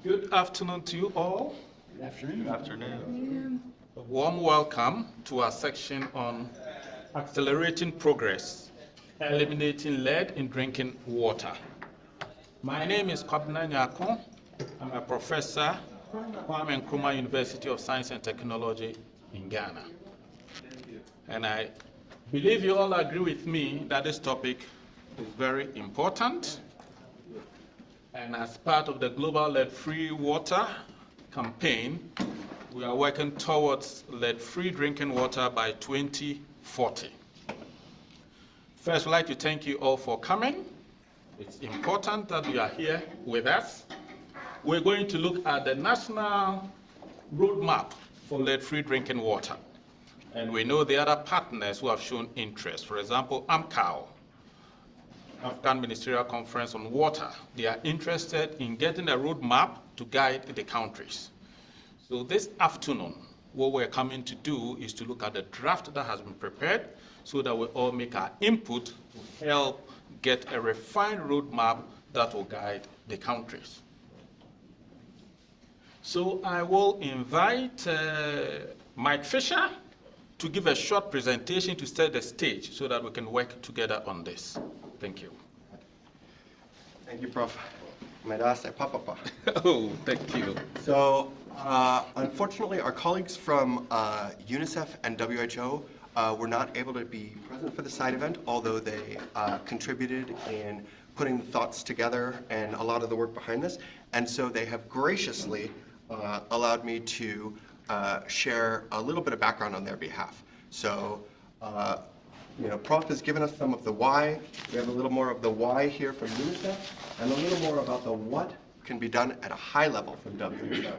Good afternoon to you all. Good afternoon. Good afternoon. A warm welcome to our section on accelerating progress, eliminating lead in drinking water. My name is Kwabena Nyako. I'm a professor at Kwame Nkrumah University of Science and Technology in Ghana. And I believe you all agree with me that this topic is very important. And as part of the Global Lead-Free Water campaign, we are working towards lead-free drinking water by 2040. First, I'd like to thank you all for coming. It's important that you are here with us. We're going to look at the national roadmap for lead-free drinking water. And we know the other partners who have shown interest. For example, AMCAO, African Ministerial Conference on Water. They are interested in getting a roadmap to guide the countries. So this afternoon, what we're coming to do is to look at the draft that has been prepared so that we all make our input to help get a refined roadmap that will guide the countries. So I will invite Mike Fisher to give a short presentation to set the stage so that we can work together on this. Thank you. Thank you, Prof. Medase Papa. Oh, thank you. So, unfortunately, our colleagues from UNICEF and WHO were not able to be present for the side event, although they contributed in putting thoughts together and a lot of the work behind this. And so they have graciously allowed me to share a little bit of background on their behalf. So, Prof has given us some of the why. We have a little more of the why here from UNICEF, and a little more about the what can be done at a high level from WHO.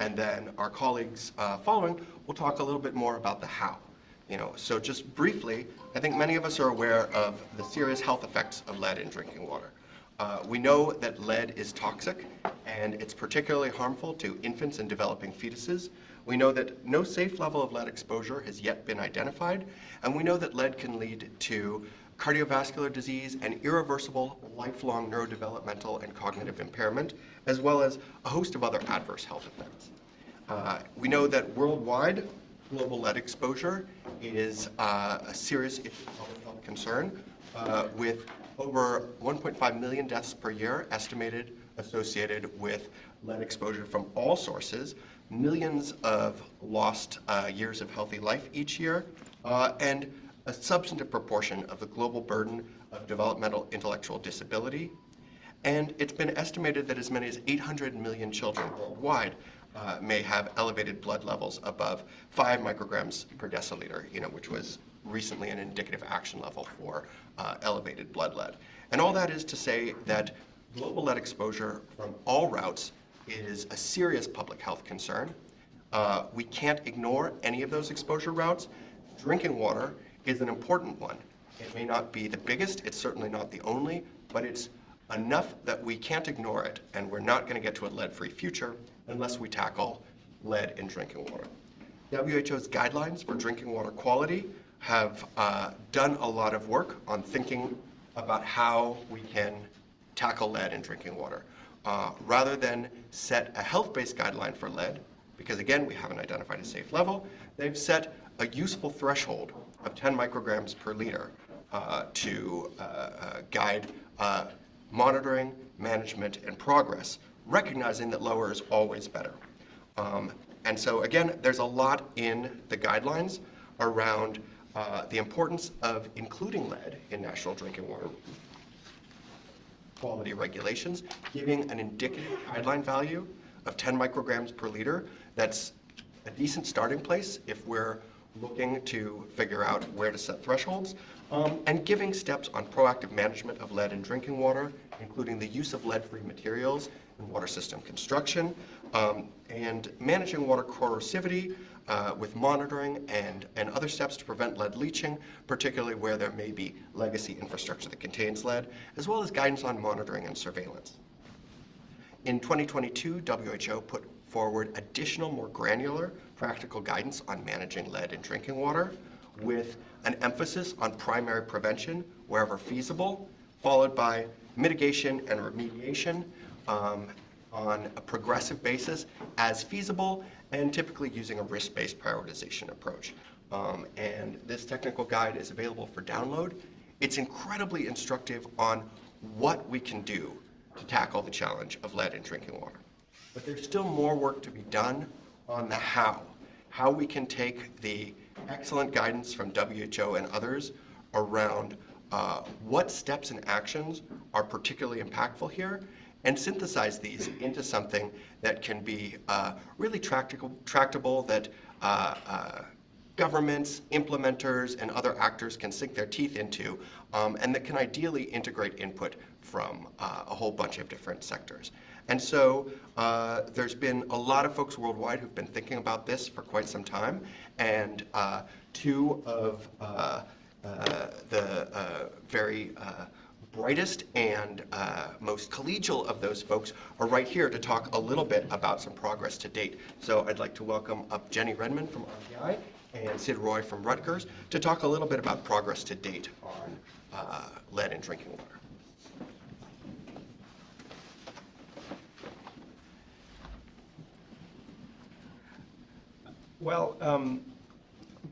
And then our colleagues following will talk a little bit more about the how. So just briefly, I think many of us are aware of the serious health effects of lead in drinking water. We know that lead is toxic, and it's particularly harmful to infants and developing fetuses. We know that no safe level of lead exposure has yet been identified, and we know that lead can lead to cardiovascular disease and irreversible lifelong neurodevelopmental and cognitive impairment, as well as a host of other adverse health effects. We know that worldwide, global lead exposure is a serious public health concern, with over 1.5 million deaths per year estimated associated with lead exposure from all sources, millions of lost years of healthy life each year, and a substantive proportion of the global burden of developmental intellectual disability. And it's been estimated that as many as 800 million children worldwide may have elevated blood levels above 5 micrograms per deciliter, which was recently an indicative action level for elevated blood lead. And all that is to say that global lead exposure from all routes is a serious public health concern. We can't ignore any of those exposure routes. Drinking water is an important one. It may not be the biggest, it's certainly not the only, but it's enough that we can't ignore it, and we're not going to get to a lead-free future unless we tackle lead in drinking water. WHO's guidelines for drinking water quality have done a lot of work on thinking about how we can tackle lead in drinking water. Rather than set a health-based guideline for lead, because again, we haven't identified a safe level, they've set a useful threshold of 10 micrograms per liter to guide monitoring, management, and progress, recognizing that lower is always better. And so again, there's a lot in the guidelines around the importance of including lead in national drinking water quality regulations, giving an indicative guideline value of 10 micrograms per liter. That's a decent starting place if we're looking to figure out where to set thresholds, and giving steps on proactive management of lead in drinking water, including the use of lead-free materials in water system construction, and managing water corrosivity with monitoring and other steps to prevent lead leaching, particularly where there may be legacy infrastructure that contains lead, as well as guidance on monitoring and surveillance. In 2022, WHO put forward additional, more granular, practical guidance on managing lead in drinking water, with an emphasis on primary prevention wherever feasible, followed by mitigation and remediation, on a progressive basis as feasible, and typically using a risk-based prioritization approach. And this technical guide is available for download. It's incredibly instructive on what we can do to tackle the challenge of lead in drinking water. But there's still more work to be done on the how we can take the excellent guidance from WHO and others around what steps and actions are particularly impactful here, and synthesize these into something that can be really tractable, that governments, implementers, and other actors can sink their teeth into, and that can ideally integrate input from a whole bunch of different sectors. And so there's been a lot of folks worldwide who've been thinking about this for quite some time, and two of the very brightest and most collegial of those folks are right here to talk a little bit about some progress to date. So I'd like to welcome up Jenny Redmond from RTI and Sid Roy from Rutgers to talk a little bit about progress to date on lead in drinking water. Well,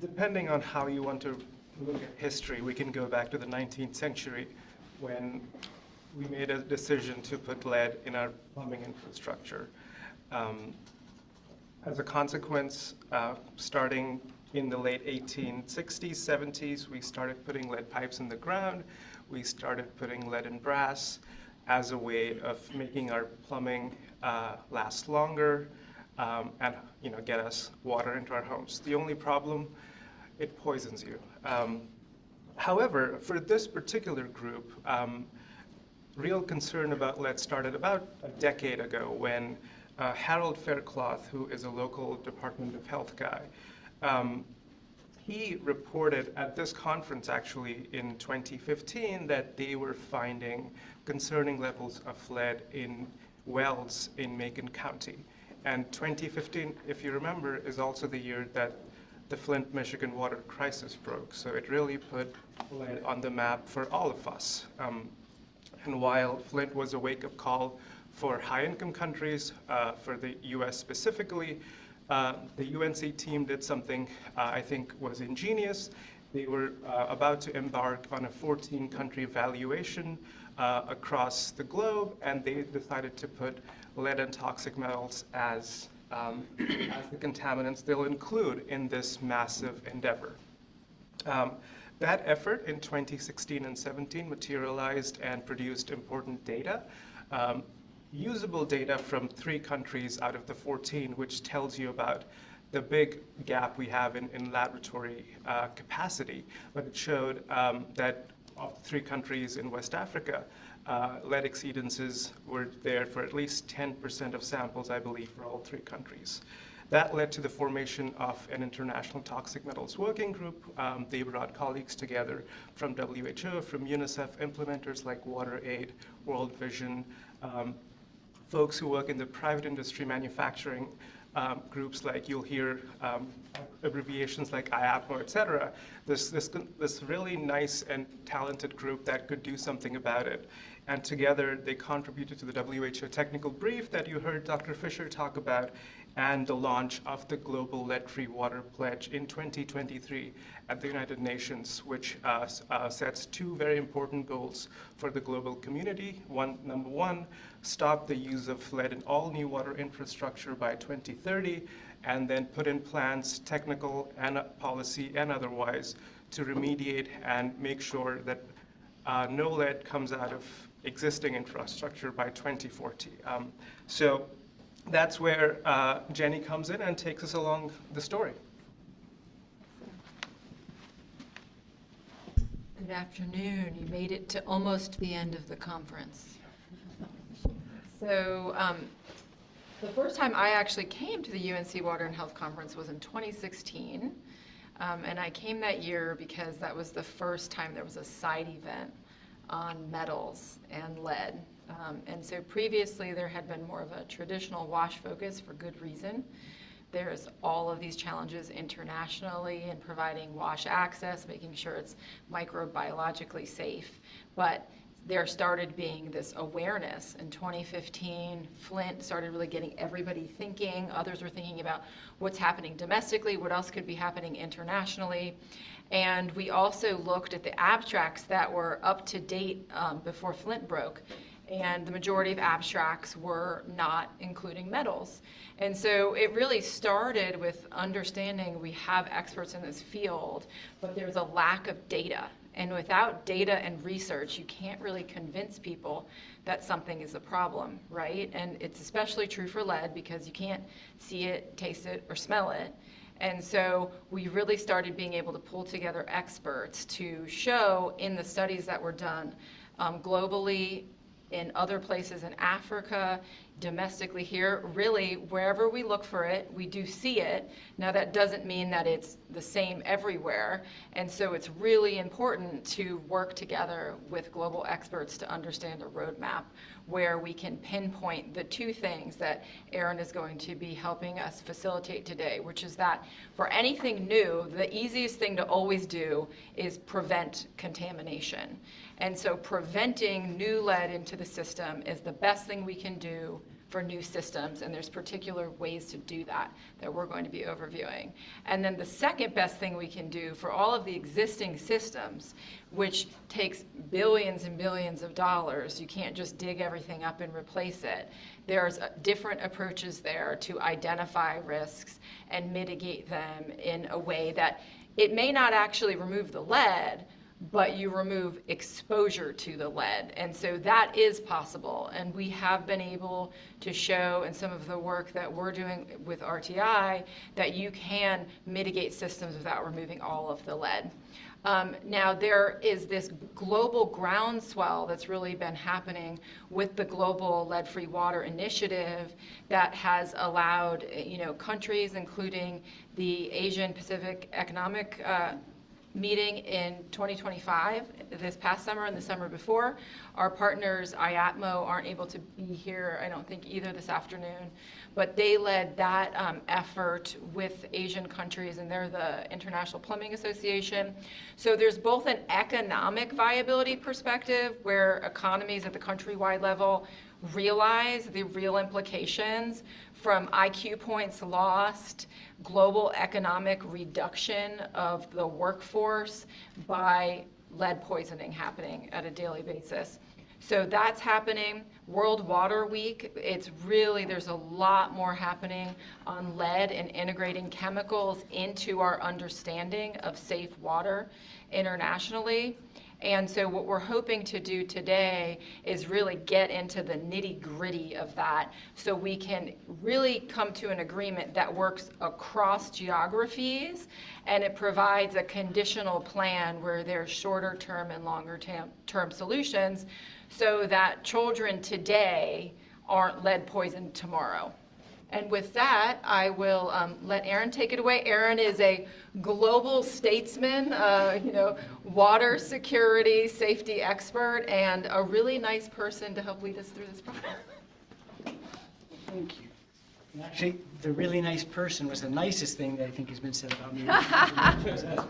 depending on how you want to look at history, we can go back to the 19th century when we made a decision to put lead in our plumbing infrastructure. As a consequence, starting in the late 1860s, 70s, we started putting lead pipes in the ground. We started putting lead and brass as a way of making our plumbing last longer, and get us water into our homes. The only problem, it poisons you. However, for this particular group, real concern about lead started about a decade ago when Harold Faircloth, who is a local Department of Health guy, he reported at this conference actually in 2015 that they were finding concerning levels of lead in wells in Macon County. And 2015, if you remember, is also the year that the Flint, Michigan water crisis broke. So it really put lead on the map for all of us. And while Flint was a wake-up call for high-income countries, for the US specifically, the UNC team did something I think was ingenious. They were about to embark on a 14-country evaluation across the globe, and they decided to put lead and toxic metals as the contaminants they'll include in this massive endeavor. That effort in 2016 and 17 materialized and produced important data, usable data from 3 countries out of the 14, which tells you about the big gap we have in laboratory capacity. But it showed that of 3 countries in West Africa, lead exceedances were there for at least 10% of samples, I believe, for all 3 countries. That led to the formation of an international toxic metals working group. They brought colleagues together from WHO, from UNICEF, implementers like WaterAid, World Vision, folks who work in the private industry manufacturing groups like you'll hear abbreviations like IAPMO, et cetera. This really nice and talented group that could do something about it. And together they contributed to the WHO technical brief that you heard Dr. Fisher talk about, and the launch of the Global Lead-Free Water Pledge in 2023 at the United Nations, which sets 2 very important goals for the global community. Number one, stop the use of lead in all new water infrastructure by 2030, and then put in plans, technical and policy and otherwise, to remediate and make sure that no lead comes out of existing infrastructure by 2040. So that's where Jenny comes in and takes us along the story. Good afternoon. You made it to almost the end of the conference. So the first time I actually came to the UNC Water and Health Conference was in 2016. And I came that year because that was the first time there was a side event on metals and lead. And so previously there had been more of a traditional WASH focus for good reason. There's all of these challenges internationally in providing WASH access, making sure it's microbiologically safe. But there started being this awareness. In 2015, Flint started really getting everybody thinking. Others were thinking about what's happening domestically, what else could be happening internationally. And we also looked at the abstracts that were up to date before Flint broke. And the majority of abstracts were not including metals. And so it really started with understanding we have experts in this field, but there's a lack of data. And without data and research, you can't really convince people that something is a problem, right? And it's especially true for lead because you can't see it, taste it, or smell it. And so we really started being able to pull together experts to show in the studies that were done globally, in other places in Africa, domestically here, really wherever we look for it, we do see it. Now that doesn't mean that it's the same everywhere, and so it's really important to work together with global experts to understand a roadmap where we can pinpoint the two things that Erin is going to be helping us facilitate today, which is that for anything new, the easiest thing to always do is prevent contamination. And so preventing new lead into the system is the best thing we can do for new systems, and there's particular ways to do that we're going to be overviewing. And then the second best thing we can do for all of the existing systems, which takes billions and billions of dollars, you can't just dig everything up and replace it. There's different approaches there to identify risks and mitigate them in a way that it may not actually remove the lead, but you remove exposure to the lead. And so that is possible. And we have been able to show in some of the work that we're doing with RTI that you can mitigate systems without removing all of the lead. Now there is this global groundswell that's really been happening with the Global Lead-Free Water Initiative that has allowed, countries, including the Asian Pacific Economic meeting in 2025, this past summer and the summer before. Our partners, IAPMO, aren't able to be here, I don't think, either this afternoon, but they led that effort with Asian countries, and they're the International Plumbing Association. So there's both an economic viability perspective where economies at the countrywide level realize the real implications from IQ points lost, global economic reduction of the workforce by lead poisoning happening at a daily basis. So that's happening. World Water Week, there's a lot more happening on lead and integrating chemicals into our understanding of safe water internationally. And so what we're hoping to do today is really get into the nitty-gritty of that so we can really come to an agreement that works across geographies, and it provides a conditional plan where there's shorter term and longer term solutions so that children today aren't lead poisoned tomorrow. And with that, I will let Erin take it away. Erin is a global statesman, water security, safety expert, and a really nice person to help lead us through this process. Thank you. And actually, the really nice person was the nicest thing that I think has been said about me. That's great.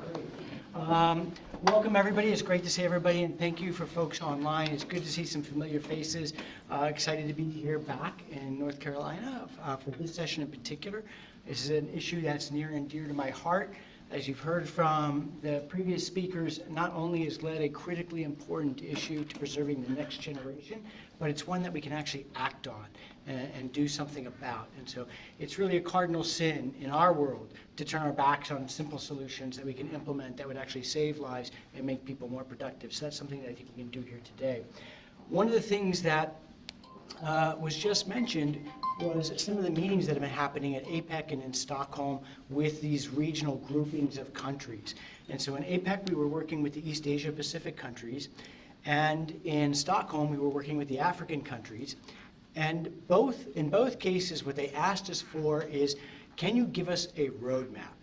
Welcome, everybody. It's great to see everybody, and thank you for folks online. It's good to see some familiar faces. Excited to be here back in North Carolina for this session in particular. This is an issue that's near and dear to my heart. As you've heard from the previous speakers, not only is lead a critically important issue to preserving the next generation, but it's one that we can actually act on and do something about. And so it's really a cardinal sin in our world to turn our backs on simple solutions that we can implement that would actually save lives and make people more productive. So that's something that I think we can do here today. One of the things that was just mentioned was some of the meetings that have been happening at APEC and in Stockholm with these regional groupings of countries. And so in APEC, we were working with the East Asia Pacific countries, and in Stockholm, we were working with the African countries. And in both cases, what they asked us for is, can you give us a roadmap?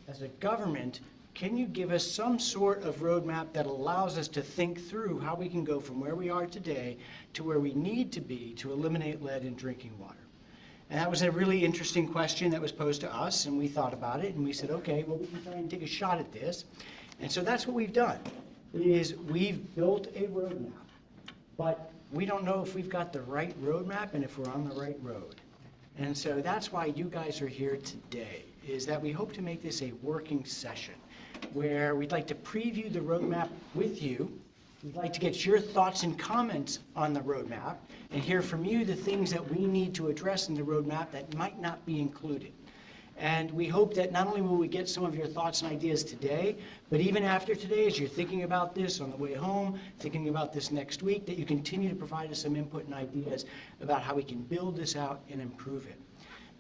As a government, can you give us some sort of roadmap that allows us to think through how we can go from where we are today to where we need to be to eliminate lead in drinking water? And that was a really interesting question that was posed to us, and we thought about it, and we said, okay, well, we can try and take a shot at this. And so that's what we've done, is we've built a roadmap. but we don't know if we've got the right roadmap and if we're on the right road. And so that's why you guys are here today, is that we hope to make this a working session where we'd like to preview the roadmap with you. We'd like to get your thoughts and comments on the roadmap and hear from you the things that we need to address in the roadmap that might not be included. And we hope that not only will we get some of your thoughts and ideas today, but even after today, as you're thinking about this on the way home, thinking about this next week, that you continue to provide us some input and ideas about how we can build this out and improve it.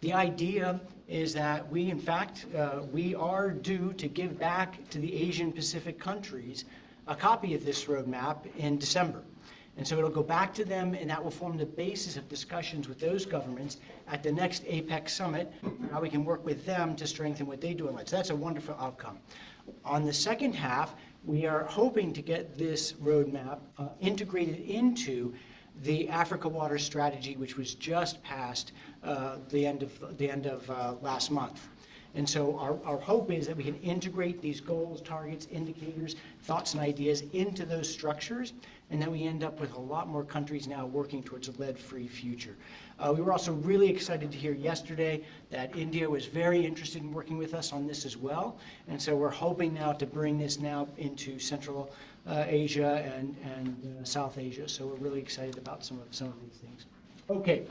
The idea is that we, in fact, we are due to give back to the Asian Pacific countries a copy of this roadmap in December. And so it'll go back to them, and that will form the basis of discussions with those governments at the next APEC summit, how we can work with them to strengthen what they do. So that's a wonderful outcome. On the second half, we are hoping to get this roadmap integrated into the Africa Water Strategy, which was just passed the end of last month. And so our hope is that we can integrate these goals, targets, indicators, thoughts, and ideas into those structures, and then we end up with a lot more countries now working towards a lead-free future. We were also really excited to hear yesterday that India was very interested in working with us on this as well, and so we're hoping now to bring this now into Central Asia and South Asia. So we're really excited about some of these things. Okay,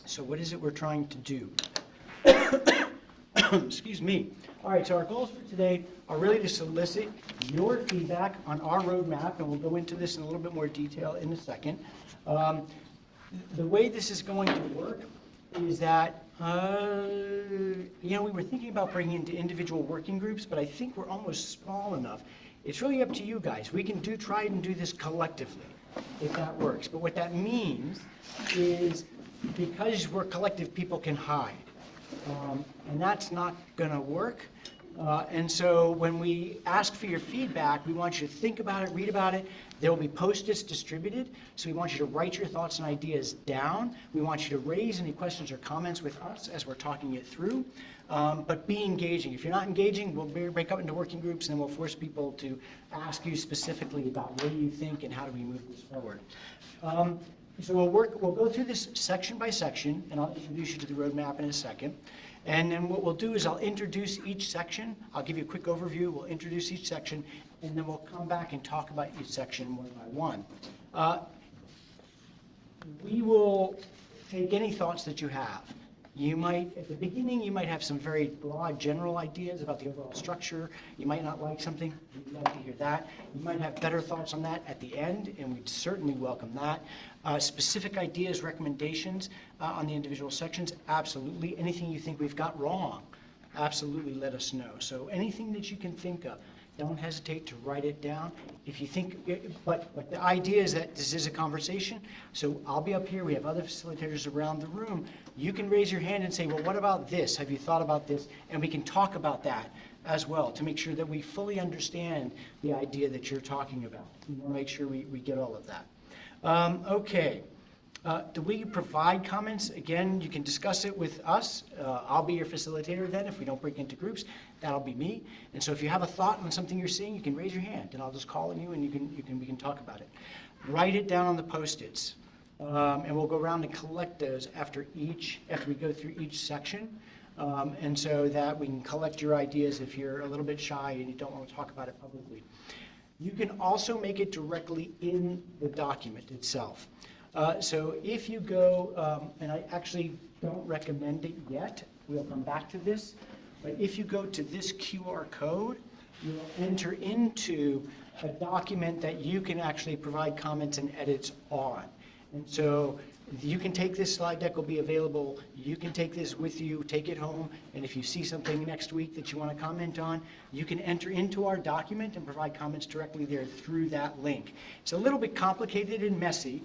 so what is it we're trying to do? Excuse me. All right, so our goals for today are really to solicit your feedback on our roadmap, and we'll go into this in a little bit more detail in a second. The way this is going to work is that, we were thinking about bringing into individual working groups, but I think we're almost small enough. It's really up to you guys. We can try and do this collectively, if that works. But what that means is because we're collective, people can hide. And that's not going to work. And so when we ask for your feedback, we want you to think about it, read about it. There will be Post-its distributed, so we want you to write your thoughts and ideas down. We want you to raise any questions or comments with us as we're talking it through. But be engaging. If you're not engaging, we'll break up into working groups, and then we'll force people to ask you specifically about what do you think and how do we move this forward. So we'll go through this section by section, and I'll introduce you to the roadmap in a second. And then what we'll do is I'll introduce each section. I'll give you a quick overview. We'll introduce each section, and then we'll come back and talk about each section one by one. We will take any thoughts that you have. At the beginning, you might have some very broad general ideas about the overall structure. You might not like something. We'd love to hear that. You might have better thoughts on that at the end, and we'd certainly welcome that. Specific ideas, recommendations on the individual sections, absolutely. Anything you think we've got wrong, absolutely let us know. So anything that you can think of, don't hesitate to write it down. If you think, but the idea is that this is a conversation, so I'll be up here, we have other facilitators around the room. You can raise your hand and say, well, what about this? Have you thought about this? And we can talk about that as well to make sure that we fully understand the idea that you're talking about. We want to make sure we get all of that. Okay. The way you provide comments, again, you can discuss it with us. I'll be your facilitator then. If we don't break into groups, that'll be me. And so if you have a thought on something you're seeing, you can raise your hand, and I'll just call on you, and we can talk about it. Write it down on the Post-its, and we'll go around and collect those after we go through each section, and so that we can collect your ideas if you're a little bit shy and you don't want to talk about it publicly. You can also make it directly in the document itself. So if you go, and I actually don't recommend it yet, we'll come back to this, but if you go to this QR code, you will enter into a document that you can actually provide comments and edits on. And so you can take this slide deck, will be available. You can take this with you, take it home, and if you see something next week that you want to comment on, you can enter into our document and provide comments directly there through that link. It's a little bit complicated and messy.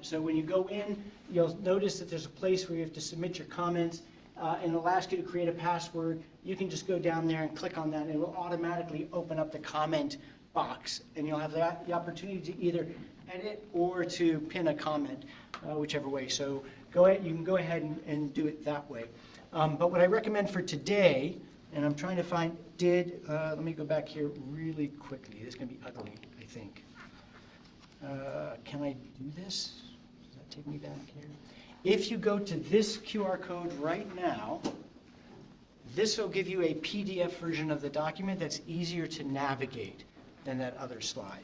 So when you go in, you'll notice that there's a place where you have to submit your comments, and it'll ask you to create a password. You can just go down there and click on that, and it will automatically open up the comment box, and you'll have the opportunity to either edit or to pin a comment, whichever way. So you can go ahead and do it that way. But what I recommend for today, and I'm trying to find, let me go back here really quickly. This is going to be ugly, I think. Can I do this? Does that take me back here? If you go to this QR code right now, this will give you a PDF version of the document that's easier to navigate than that other slide.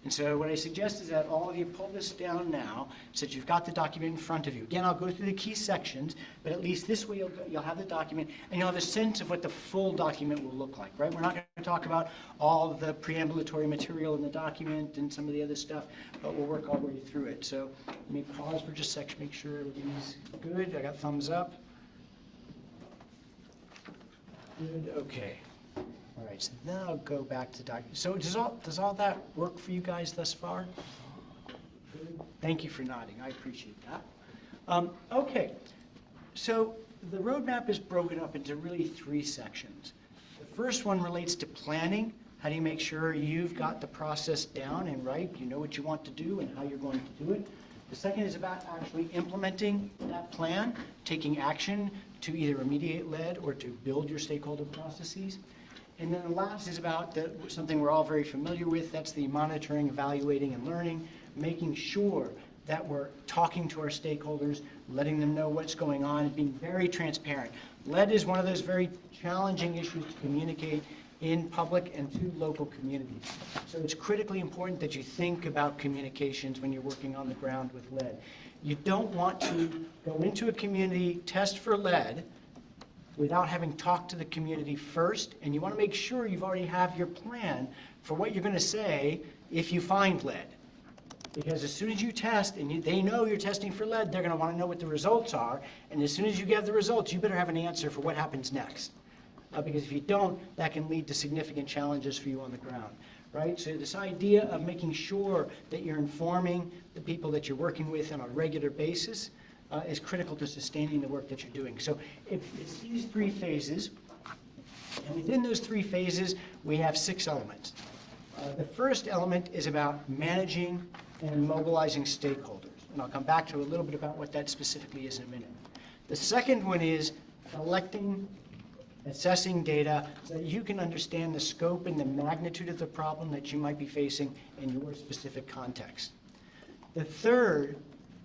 And so what I suggest is that all of you pull this down now so that you've got the document in front of you. Again, I'll go through the key sections, but at least this way you'll have the document and you'll have a sense of what the full document will look like, right? We're not going to talk about all the preambulatory material in the document and some of the other stuff, but we'll work our way through it. So let me pause for just a second, make sure everything's good. I got thumbs up. Good, okay. All right, so now I'll go back to document. So does all that work for you guys thus far? Good. Thank you for nodding, I appreciate that. Okay, so the roadmap is broken up into really 3 sections. The first one relates to planning. How do you make sure you've got the process down and right? You know what you want to do and how you're going to do it. The second is about actually implementing that plan, taking action to either remediate lead or to build your stakeholder processes. And then the last is about something we're all very familiar with, that's the monitoring, evaluating, and learning, making sure that we're talking to our stakeholders, letting them know what's going on, and being very transparent. Lead is one of those very challenging issues to communicate in public and to local communities. So it's critically important that you think about communications when you're working on the ground with lead. You don't want to go into a community, test for lead, without having talked to the community first, and you want to make sure you've already have your plan for what you're going to say if you find lead. Because as soon as you test and they know you're testing for lead, they're going to want to know what the results are, and as soon as you get the results, you better have an answer for what happens next. Because if you don't, that can lead to significant challenges for you on the ground, right? So this idea of making sure that you're informing the people that you're working with on a regular basis is critical to sustaining the work that you're doing. So it's these 3 phases, and within those 3 phases, we have 6 elements. The first element is about managing and mobilizing stakeholders, and I'll come back to a little bit about what that specifically is in a minute. The second one is collecting, assessing data so that you can understand the scope and the magnitude of the problem that you might be facing in your specific context. The third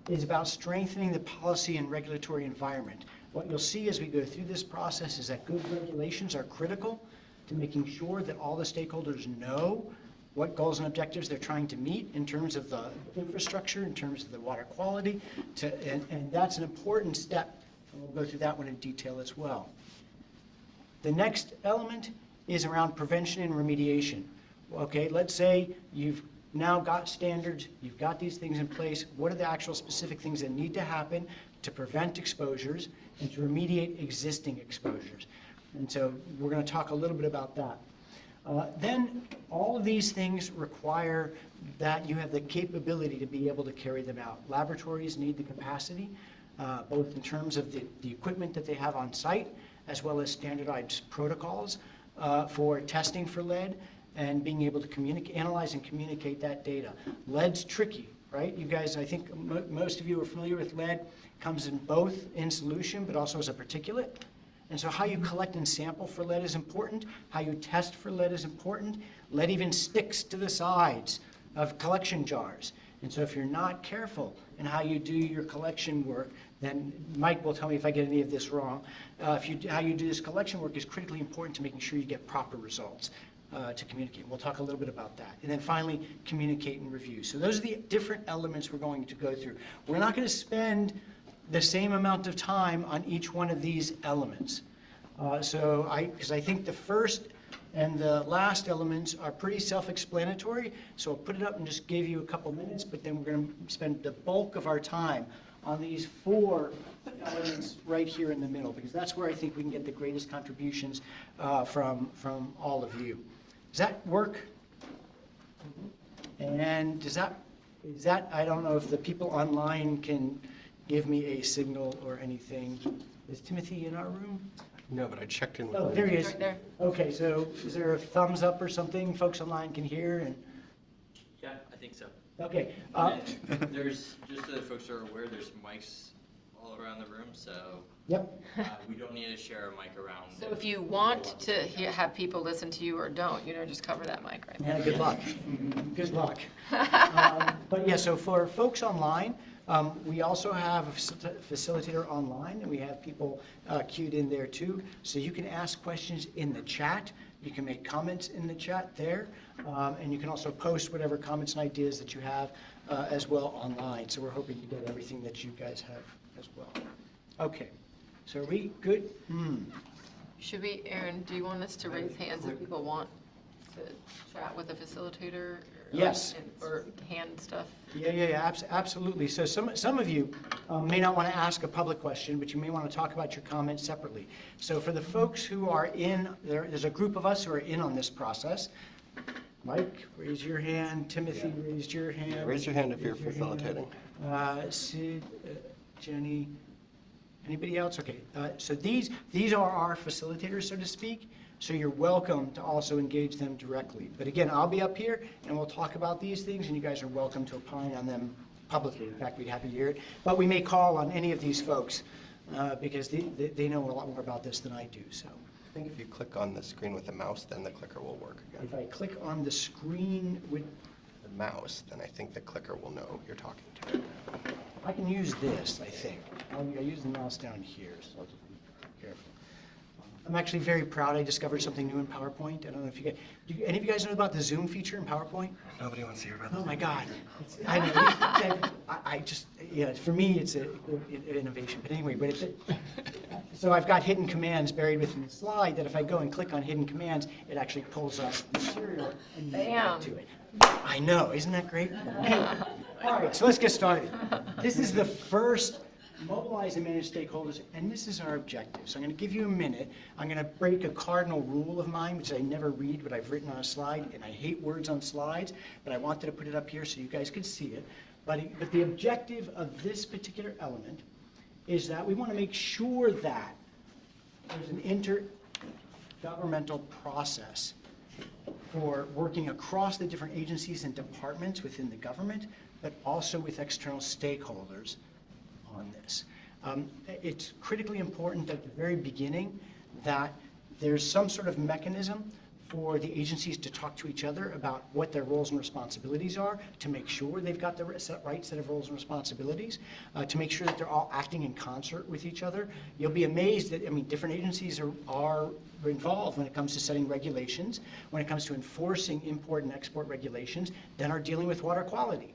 is about strengthening the policy and regulatory environment. What you'll see as we go through this process is that good regulations are critical to making sure that all the stakeholders know what goals and objectives they're trying to meet in terms of the infrastructure, in terms of the water quality, and that's an important step, and we'll go through that one in detail as well. The next element is around prevention and remediation. Okay, let's say you've now got standards, you've got these things in place. What are the actual specific things that need to happen to prevent exposures and to remediate existing exposures? And so we're going to talk a little bit about that. Then all of these things require that you have the capability to be able to carry them out. Laboratories need the capacity, both in terms of the equipment that they have on site, as well as standardized protocols for testing for lead and being able to analyze and communicate that data. Lead's tricky, right? You guys, I think most of you are familiar with lead. Comes in both in solution, but also as a particulate. And so how you collect and sample for lead is important. How you test for lead is important. Lead even sticks to the sides of collection jars. And so if you're not careful in how you do your collection work, then Mike will tell me if I get any of this wrong. How you do this collection work is critically important to making sure you get proper results to communicate. We'll talk a little bit about that. And then finally, communicate and review. So those are the different elements we're going to go through. We're not going to spend the same amount of time on each one of these elements. Because I think the first and the last elements are pretty self-explanatory, so I'll put it up and just give you a couple minutes, but then we're going to spend the bulk of our time on these 4 elements right here in the middle, because that's where I think we can get the greatest contributions from all of you. Does that work? And is that, I don't know if the people online can give me a signal or anything. Is Timothy in our room? No, but I checked in with Oh, there he is. Right there. Okay, so is there a thumbs up or something folks online can hear? And Yeah, I think so. okay. There's, just so that folks are aware, there's mics all around the room, so Yep. we don't need to share a mic around. So if you want to have people listen to you or don't, just cover that mic right now. Yeah, good luck. Good luck. But yeah, so for folks online, we also have a facilitator online, and we have people queued in there too. So you can ask questions in the chat. You can make comments in the chat there, and you can also post whatever comments and ideas that you have as well online. So we're hoping to get everything that you guys have as well. Okay, so are we good? Should we, Aaron, do you want us to raise hands if people want to chat with a facilitator? Yes. Or hand stuff? Yeah, absolutely. So some of you may not want to ask a public question, but you may want to talk about your comments separately. So for the folks who are in, there's a group of us who are in on this process. Mike, raise your hand. Timothy, raised your hand. Yeah, raise your hand if you're facilitating. Sid, Jenny, anybody else? Okay, so these are our facilitators, so to speak. So you're welcome to also engage them directly. But again, I'll be up here and we'll talk about these things, and you guys are welcome to opine on them publicly. In fact, we'd be happy to hear it. But we may call on any of these folks because they know a lot more about this than I do. So I think if you click on the screen with the mouse, then the clicker will work again. if I click on the screen with, The mouse, then I think the clicker will know you're talking to it. I can use this, I think. I use the mouse down here, so I'll just be careful. I'm actually very proud I discovered something new in PowerPoint. I don't know if you guys, do any of you guys know about the Zoom feature in PowerPoint? Nobody wants to hear about Oh this. my God. I know, I just, yeah, for me, it's an innovation. But anyway, so I've got hidden commands buried within the slide that if I go and click on hidden commands, it actually pulls up material and you get back to it. I know, isn't that great? All right, so let's get started. This is the first mobilize and manage stakeholders, and this is our objective. So I'm going to give you a minute. I'm going to break a cardinal rule of mine, which I never read what I've written on a slide, and I hate words on slides, but I wanted to put it up here so you guys could see it. But the objective of this particular element is that we want to make sure that there's an intergovernmental process for working across the different agencies and departments within the government, but also with external stakeholders on this. It's critically important at the very beginning that there's some sort of mechanism for the agencies to talk to each other about what their roles and responsibilities are, to make sure they've got the right set of roles and responsibilities, to make sure that they're all acting in concert with each other. You'll be amazed that, different agencies are involved when it comes to setting regulations, when it comes to enforcing import and export regulations, then are dealing with water quality.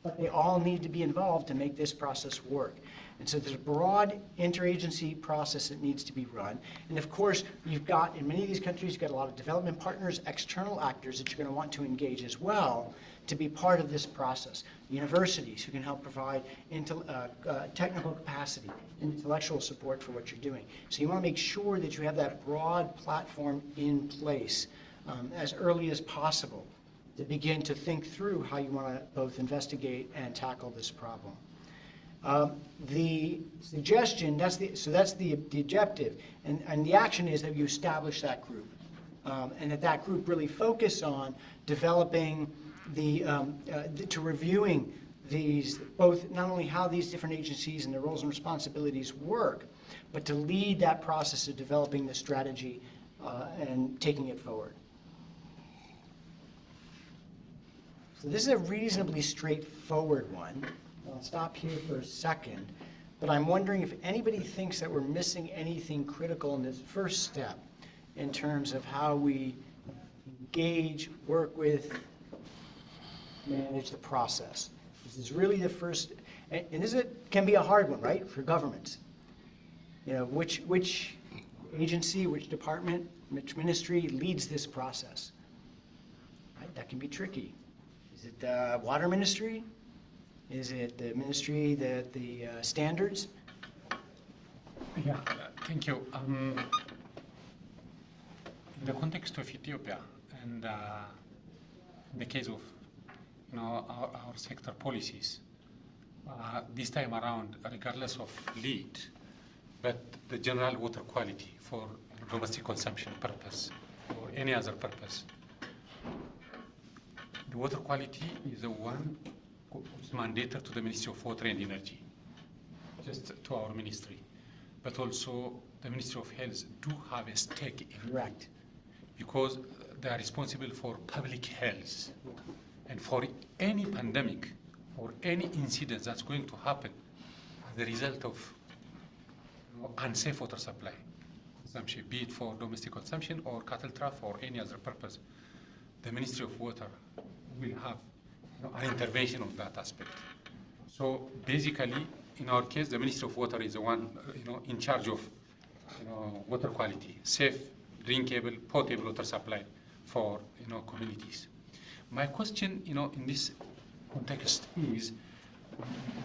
But they all need to be involved to make this process work. And so there's a broad interagency process that needs to be run. And of course, you've got, in many of these countries, you've got a lot of development partners, external actors that you're going to want to engage as well to be part of this process. Universities who can help provide technical capacity, intellectual support for what you're doing. So you want to make sure that you have that broad platform in place as early as possible to begin to think through how you want to both investigate and tackle this problem. The suggestion, that's the objective, and the action is that you establish that group, and that group really focus on developing to reviewing these, both not only how these different agencies and their roles and responsibilities work, but to lead that process of developing the strategy and taking it forward. So this is a reasonably straightforward one. I'll stop here for a second, but I'm wondering if anybody thinks that we're missing anything critical in this first step in terms of how we engage, work with, manage the process. This is really the first, and this can be a hard one, right, for governments. Which agency, which department, which ministry leads this process? Right? That can be tricky. Is it the water ministry? Is it the ministry, the standards? Yeah, thank you. In the context of Ethiopia and in the case of our sector policies, this time around, regardless of lead, but the general water quality for domestic consumption purpose or any other purpose, the water quality is the one which is mandated to the Ministry of Water and Energy. just to our ministry, but also the Ministry of Health do have a stake in it. Correct. Because they are responsible for public health. And for any pandemic or any incident that's going to happen as a result of unsafe water supply consumption, be it for domestic consumption or cattle trough or any other purpose, the Ministry of Water will have an intervention on that aspect. So basically, in our case, the Ministry of Water is the one in charge of water quality, safe, drinkable, potable water supply for communities. My question, in this context is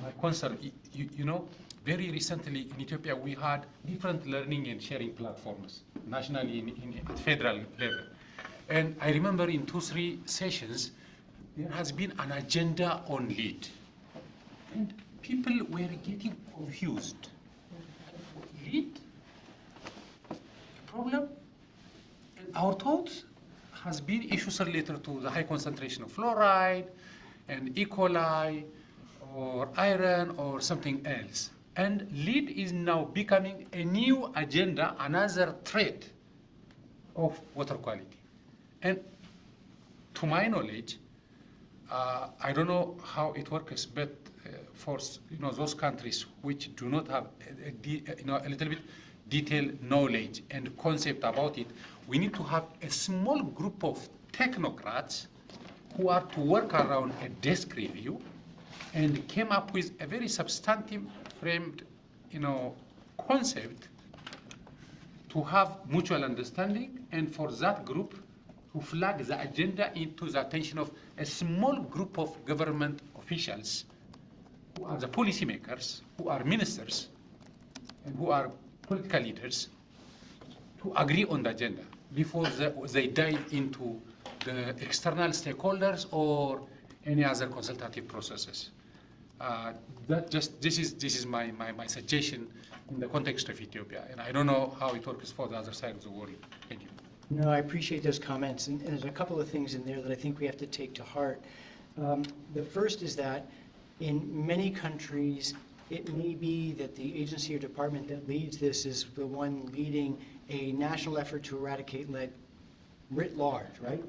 my concern. Very recently in Ethiopia we had different learning and sharing platforms nationally at federal level, and I remember in 2-3 sessions there has been an agenda on lead, and people were getting confused. Lead? A problem? And our thoughts has been issues related to the high concentration of fluoride and E. coli or iron or something else. And lead is now becoming a new agenda, another threat of water quality. And to my knowledge, I don't know how it works, but for those countries which do not have a little bit detailed knowledge and concept about it, we need to have a small group of technocrats who are to work around a desk review and came up with a very substantive framed concept to have mutual understanding, and for that group to flag the agenda into the attention of a small group of government officials who are the policymakers, who are ministers, and who are political leaders, to agree on the agenda before they dive into the external stakeholders or any other consultative processes. This is my suggestion in the context of Ethiopia, and I don't know how it works for the other side of the world. Thank you. No, I appreciate those comments, and there's a couple of things in there that I think we have to take to heart. The first is that in many countries, it may be that the agency or department that leads this is the one leading a national effort to eradicate lead writ large, right?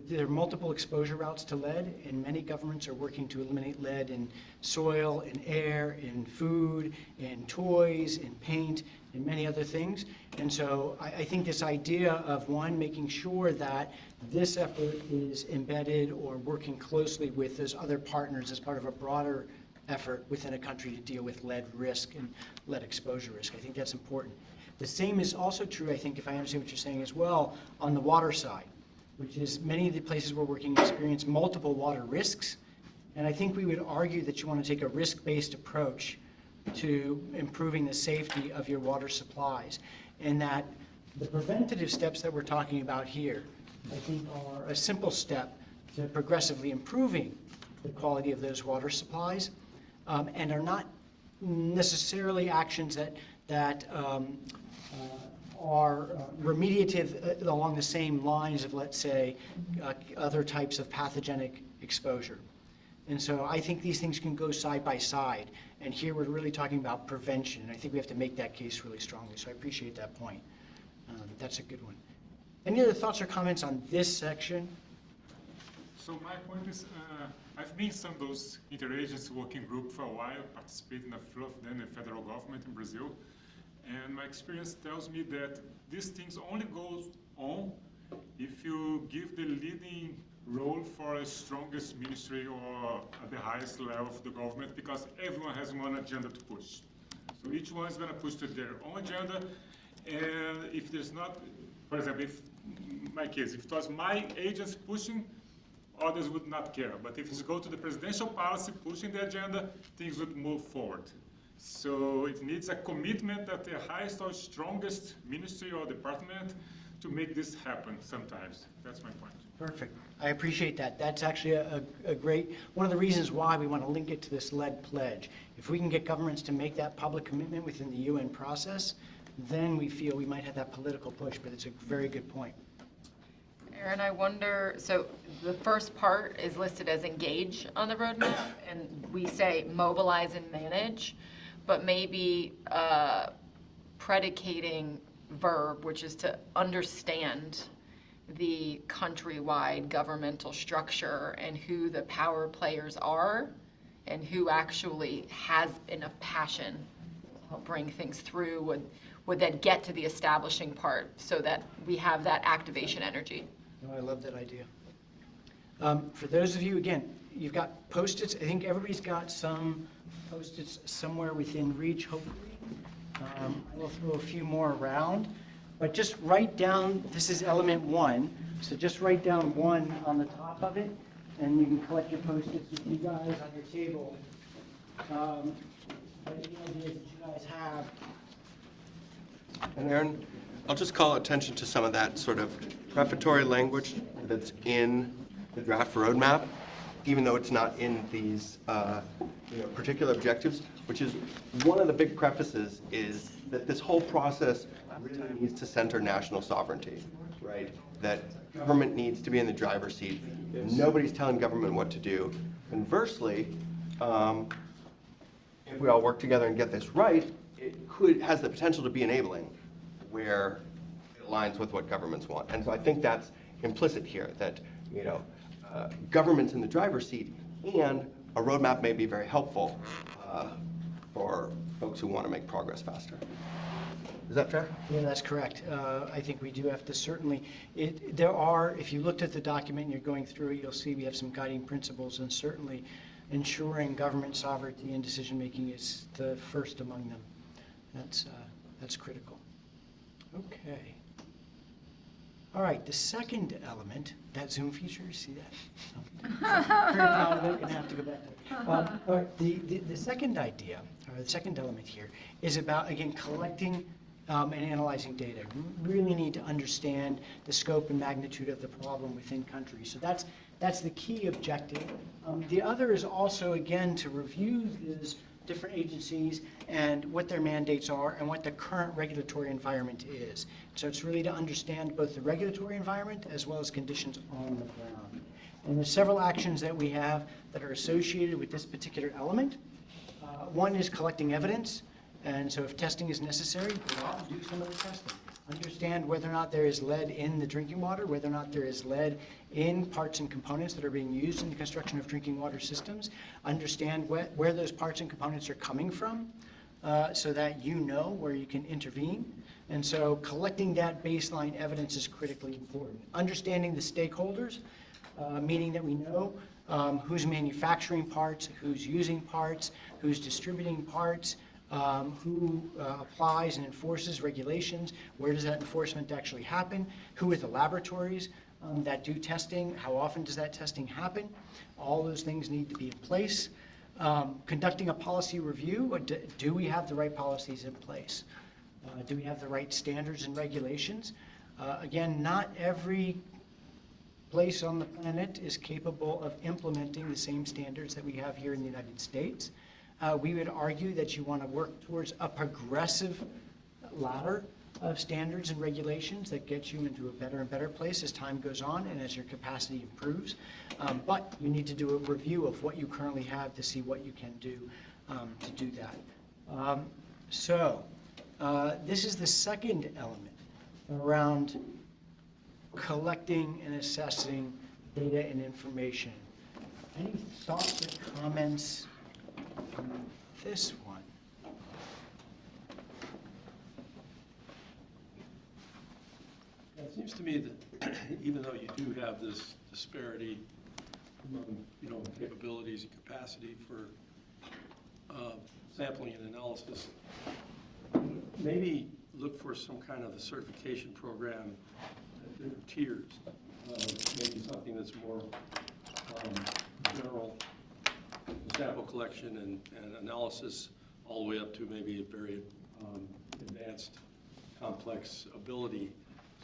There are multiple exposure routes to lead, and many governments are working to eliminate lead in soil, in air, in food, in toys, in paint, and many other things. And so I think this idea of, one, making sure that this effort is embedded or working closely with those other partners as part of a broader effort within a country to deal with lead risk and lead exposure risk. I think that's important. The same is also true, I think, if I understand what you're saying as well, on the water side, which is many of the places we're working experience multiple water risks. And I think we would argue that you want to take a risk-based approach to improving the safety of your water supplies, and that the preventative steps that we're talking about here, I think, are a simple step to progressively improving the quality of those water supplies, and are not necessarily actions that are remediative along the same lines of, let's say, other types of pathogenic exposure. And so I think these things can go side by side. And here we're really talking about prevention. And I think we have to make that case really strongly. So I appreciate that point. That's a good one. Any other thoughts or comments on this section? So my point is, I've been in some of those interagency working group for a while, participating in a few of them in the federal government in Brazil. And my experience tells me that these things only goes on if you give the leading role for a strongest ministry or at the highest level of the government, because everyone has one agenda to push. So each one is going to push to their own agenda. And if there's not, for example, if my case, if it was my agents pushing, others would not care. But if it's go to the presidential policy pushing the agenda, things would move forward. So it needs a commitment at the highest or strongest ministry or department to make this happen sometimes. That's my point. Perfect. I appreciate that. That's actually a great, one of the reasons why we want to link it to this lead pledge. If we can get governments to make that public commitment within the UN process, then we feel we might have that political push, but it's a very good point. Aaron, I wonder, so the first part is listed as engage on the roadmap, and we say mobilize and manage. but maybe predicating verb, which is to understand the countrywide governmental structure and who the power players are and who actually has enough passion to help bring things through would then get to the establishing part so that we have that activation energy. Oh, I love that idea. For those of you, again, you've got Post-its. I think everybody's got some Post-its somewhere within reach, hopefully. We'll throw a few more around. But just write down, this is element 1, so just write down 1 on the top of it, and you can collect your Post-its with you guys on your table. Any ideas that you guys have? And Aaron, I'll just call attention to some of that sort of prefatory language that's in the draft roadmap, even though it's not in these particular objectives, which is one of the big prefaces is that this whole process really needs to center national sovereignty, right? That government needs to be in the driver's seat. Nobody's telling government what to do. Conversely, if we all work together and get this right, it has the potential to be enabling, where it aligns with what governments want. And so I think that's implicit here, that government's in the driver's seat, and a roadmap may be very helpful for folks who want to make progress faster. Is that fair? Yeah, that's correct. I think we do have to certainly, if you looked at the document and you're going through it, you'll see we have some guiding principles, and certainly ensuring government sovereignty and decision-making is the first among them. That's critical. Okay. All right, the second element, that Zoom feature, you see that? Very proud of it, gonna have to go back to it. All right, the second idea, or the second element here, is about, again, collecting and analyzing data. We really need to understand the scope and magnitude of the problem within countries. So that's the key objective. The other is also, again, to review these different agencies and what their mandates are and what the current regulatory environment is. So it's really to understand both the regulatory environment as well as conditions on the ground. And there's several actions that we have that are associated with this particular element. One is collecting evidence. And so if testing is necessary, go out and do some of the testing. Understand whether or not there is lead in the drinking water, whether or not there is lead in parts and components that are being used in the construction of drinking water systems. Understand where those parts and components are coming from so that you know where you can intervene. And so collecting that baseline evidence is critically important. Understanding the stakeholders, meaning that we know who's manufacturing parts, who's using parts, who's distributing parts, who applies and enforces regulations, where does that enforcement actually happen, who are the laboratories that do testing, how often does that testing happen. All those things need to be in place. Conducting a policy review, do we have the right policies in place? Do we have the right standards and regulations? Again, not every place on the planet is capable of implementing the same standards that we have here in the United States. We would argue that you want to work towards a progressive ladder of standards and regulations that gets you into a better and better place as time goes on and as your capacity improves. But you need to do a review of what you currently have to see what you can do to do that. This is the second element around collecting and assessing data and information. Any thoughts or comments on this one? It seems to me that even though you do have this disparity among, capabilities and capacity for sampling and analysis, maybe look for some kind of a certification program at different tiers. Maybe something that's more general sample collection and analysis, all the way up to maybe a very advanced, complex ability.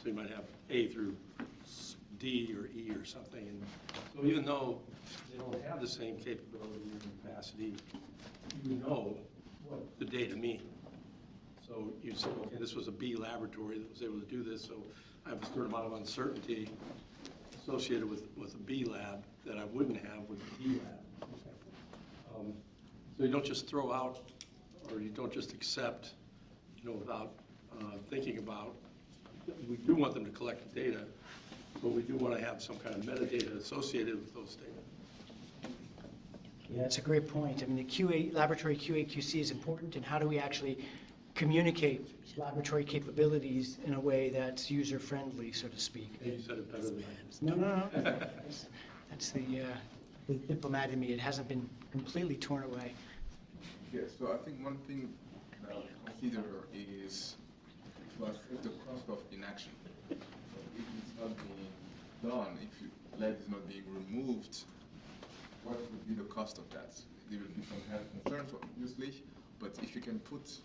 So you might have A through D or E or something. And so even though they don't have the same capability or capacity, you know what the data mean. So you say, okay, this was a B laboratory that was able to do this, so I have a certain amount of uncertainty associated with a B lab that I wouldn't have with a D lab, for example. So you don't just throw out or you don't just accept, without thinking about, we do want them to collect the data, but we do want to have some kind of metadata associated with those data. Yeah, that's a great point. I mean, the QA, laboratory QA/QC is important, and how do we actually communicate laboratory capabilities in a way that's user-friendly, so to speak? You said it better than I did. No. That's the diplomat in me. It hasn't been completely torn away. Yeah, so I think one thing that I would consider is to assess the cost of inaction. So if it's not being done, if lead is not being removed, what would be the cost of that? There will be some health concerns, obviously, but if you can put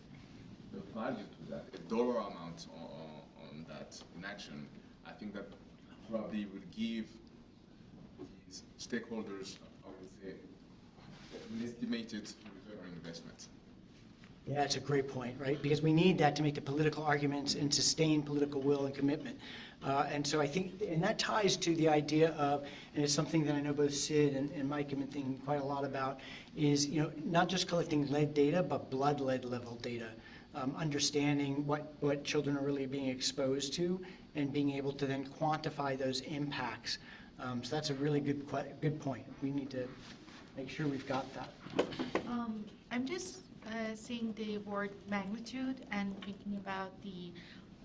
the value to that, a dollar amount on that inaction, I think that probably will give these stakeholders, I would say, an estimated return on investment. Yeah, that's a great point, right? Because we need that to make the political arguments and sustain political will and commitment. And so I think, and that ties to the idea of, and it's something that I know both Sid and Mike have been thinking quite a lot about, is not just collecting lead data, but blood lead level data. Understanding what children are really being exposed to and being able to then quantify those impacts. So that's a really good point. We need to make sure we've got that. I'm just seeing the word magnitude and thinking about the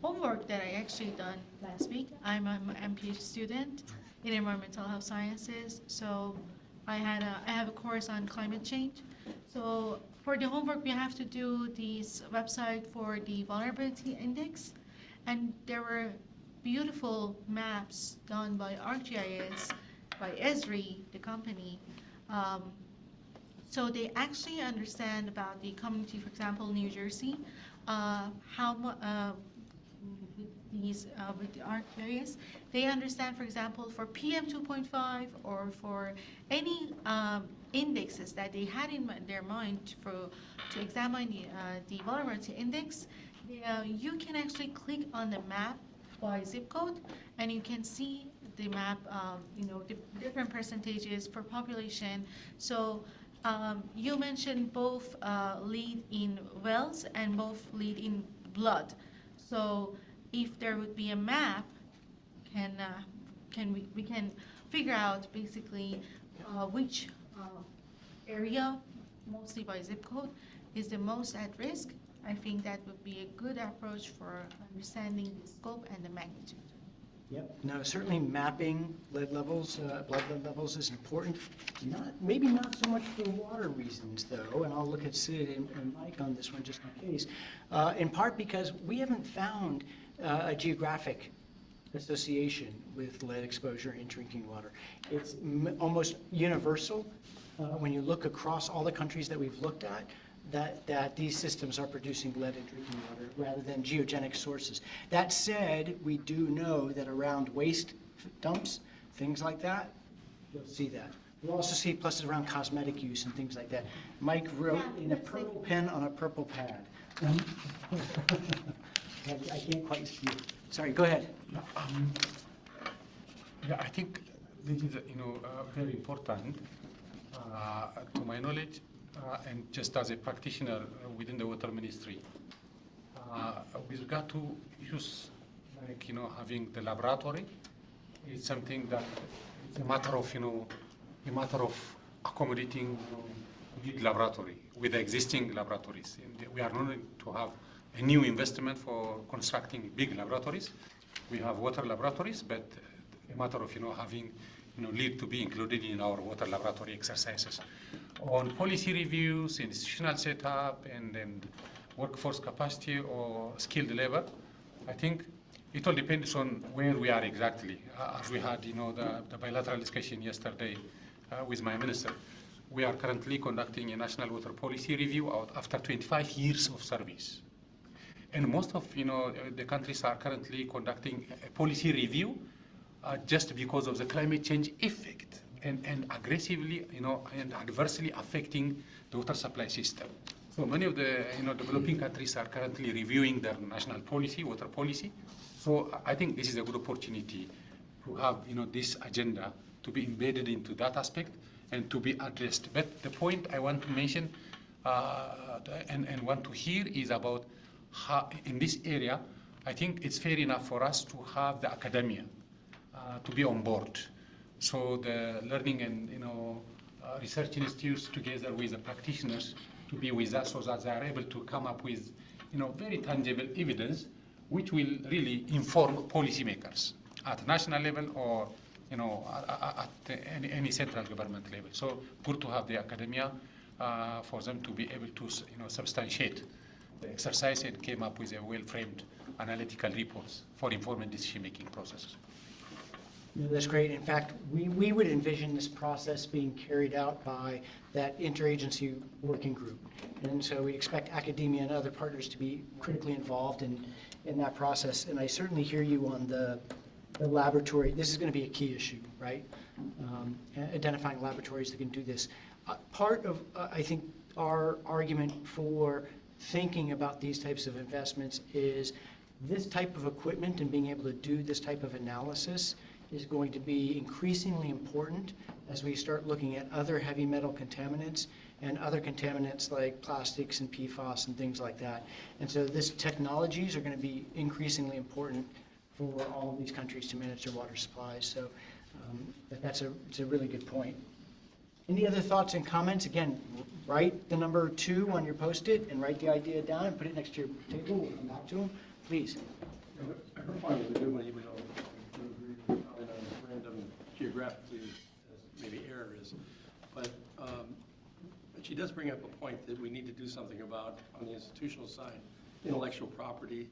homework that I actually done last week. I'm an MPH student in environmental health sciences, so I have a course on climate change. So for the homework, we have to do this website for the vulnerability index, and there were beautiful maps done by ArcGIS, by Esri, the company. So they actually understand about the community, for example, New Jersey, with the ArcGIS, they understand, for example, for PM 2.5 or for any indexes that they had in their mind to examine the vulnerability index, you can actually click on the map by zip code, and you can see the map, the different percentages for population. So you mentioned both lead in wells and both lead in blood. So if there would be a map, we can figure out basically which area, mostly by zip code, is the most at risk. I think that would be a good approach for understanding the scope and the magnitude. Yep. No, certainly mapping lead levels, blood lead levels is important. Maybe not so much for water reasons, though, and I'll look at Sid and Mike on this one just in case. In part because we haven't found a geographic association with lead exposure in drinking water. It's almost universal when you look across all the countries that we've looked at, that these systems are producing lead in drinking water rather than geogenic sources. That said, we do know that around waste dumps, things like that, you'll see that. We'll also see pluses around cosmetic use and things like that. Mike wrote in a purple pen on a purple pad. I can't quite see it. Sorry, go ahead. Yeah, I think this is very important to my knowledge. And just as a practitioner within the water ministry, with regard to issues like having the laboratory, it's something that it's a matter of accommodating the laboratory with the existing laboratories. And we are not going to have a new investment for constructing big laboratories. We have water laboratories, but a matter of having lead to be included in our water laboratory exercises. On policy reviews, institutional setup, and workforce capacity or skilled labor, I think it all depends on where we are exactly. As we had, the bilateral discussion yesterday with my minister, we are currently conducting a national water policy review after 25 years of service. And most of, the countries are currently conducting a policy review just because of the climate change effect and aggressively, and adversely affecting the water supply system. So many of the, developing countries are currently reviewing their national policy, water policy. So I think this is a good opportunity to have, this agenda to be embedded into that aspect and to be addressed. But the point I want to mention, and want to hear is about how, in this area, I think it's fair enough for us to have the academia to be on board. So the learning and research institutes together with the practitioners to be with us so that they are able to come up with very tangible evidence which will really inform policymakers at national level or at any central government level. So good to have the academia for them to be able to substantiate the exercise and came up with a well-framed analytical reports for informed decision-making processes. That's great. In fact, we would envision this process being carried out by that interagency working group. And so we expect academia and other partners to be critically involved in that process. And I certainly hear you on the laboratory. This is going to be a key issue, right? Identifying laboratories that can do this. Part of, I think, our argument for thinking about these types of investments is this type of equipment and being able to do this type of analysis is going to be increasingly important as we start looking at other heavy metal contaminants and other contaminants like plastics and PFAS and things like that. And so these technologies are going to be increasingly important for all of these countries to manage their water supplies. So it's a really good point. Any other thoughts and comments? Again, write the number 2 on your Post-it and write the idea down and put it next to your table. We'll come back to them. Please. Her point was a good one, even though random geographically as maybe error is. But she does bring up a point that we need to do something about on the institutional side. Intellectual property,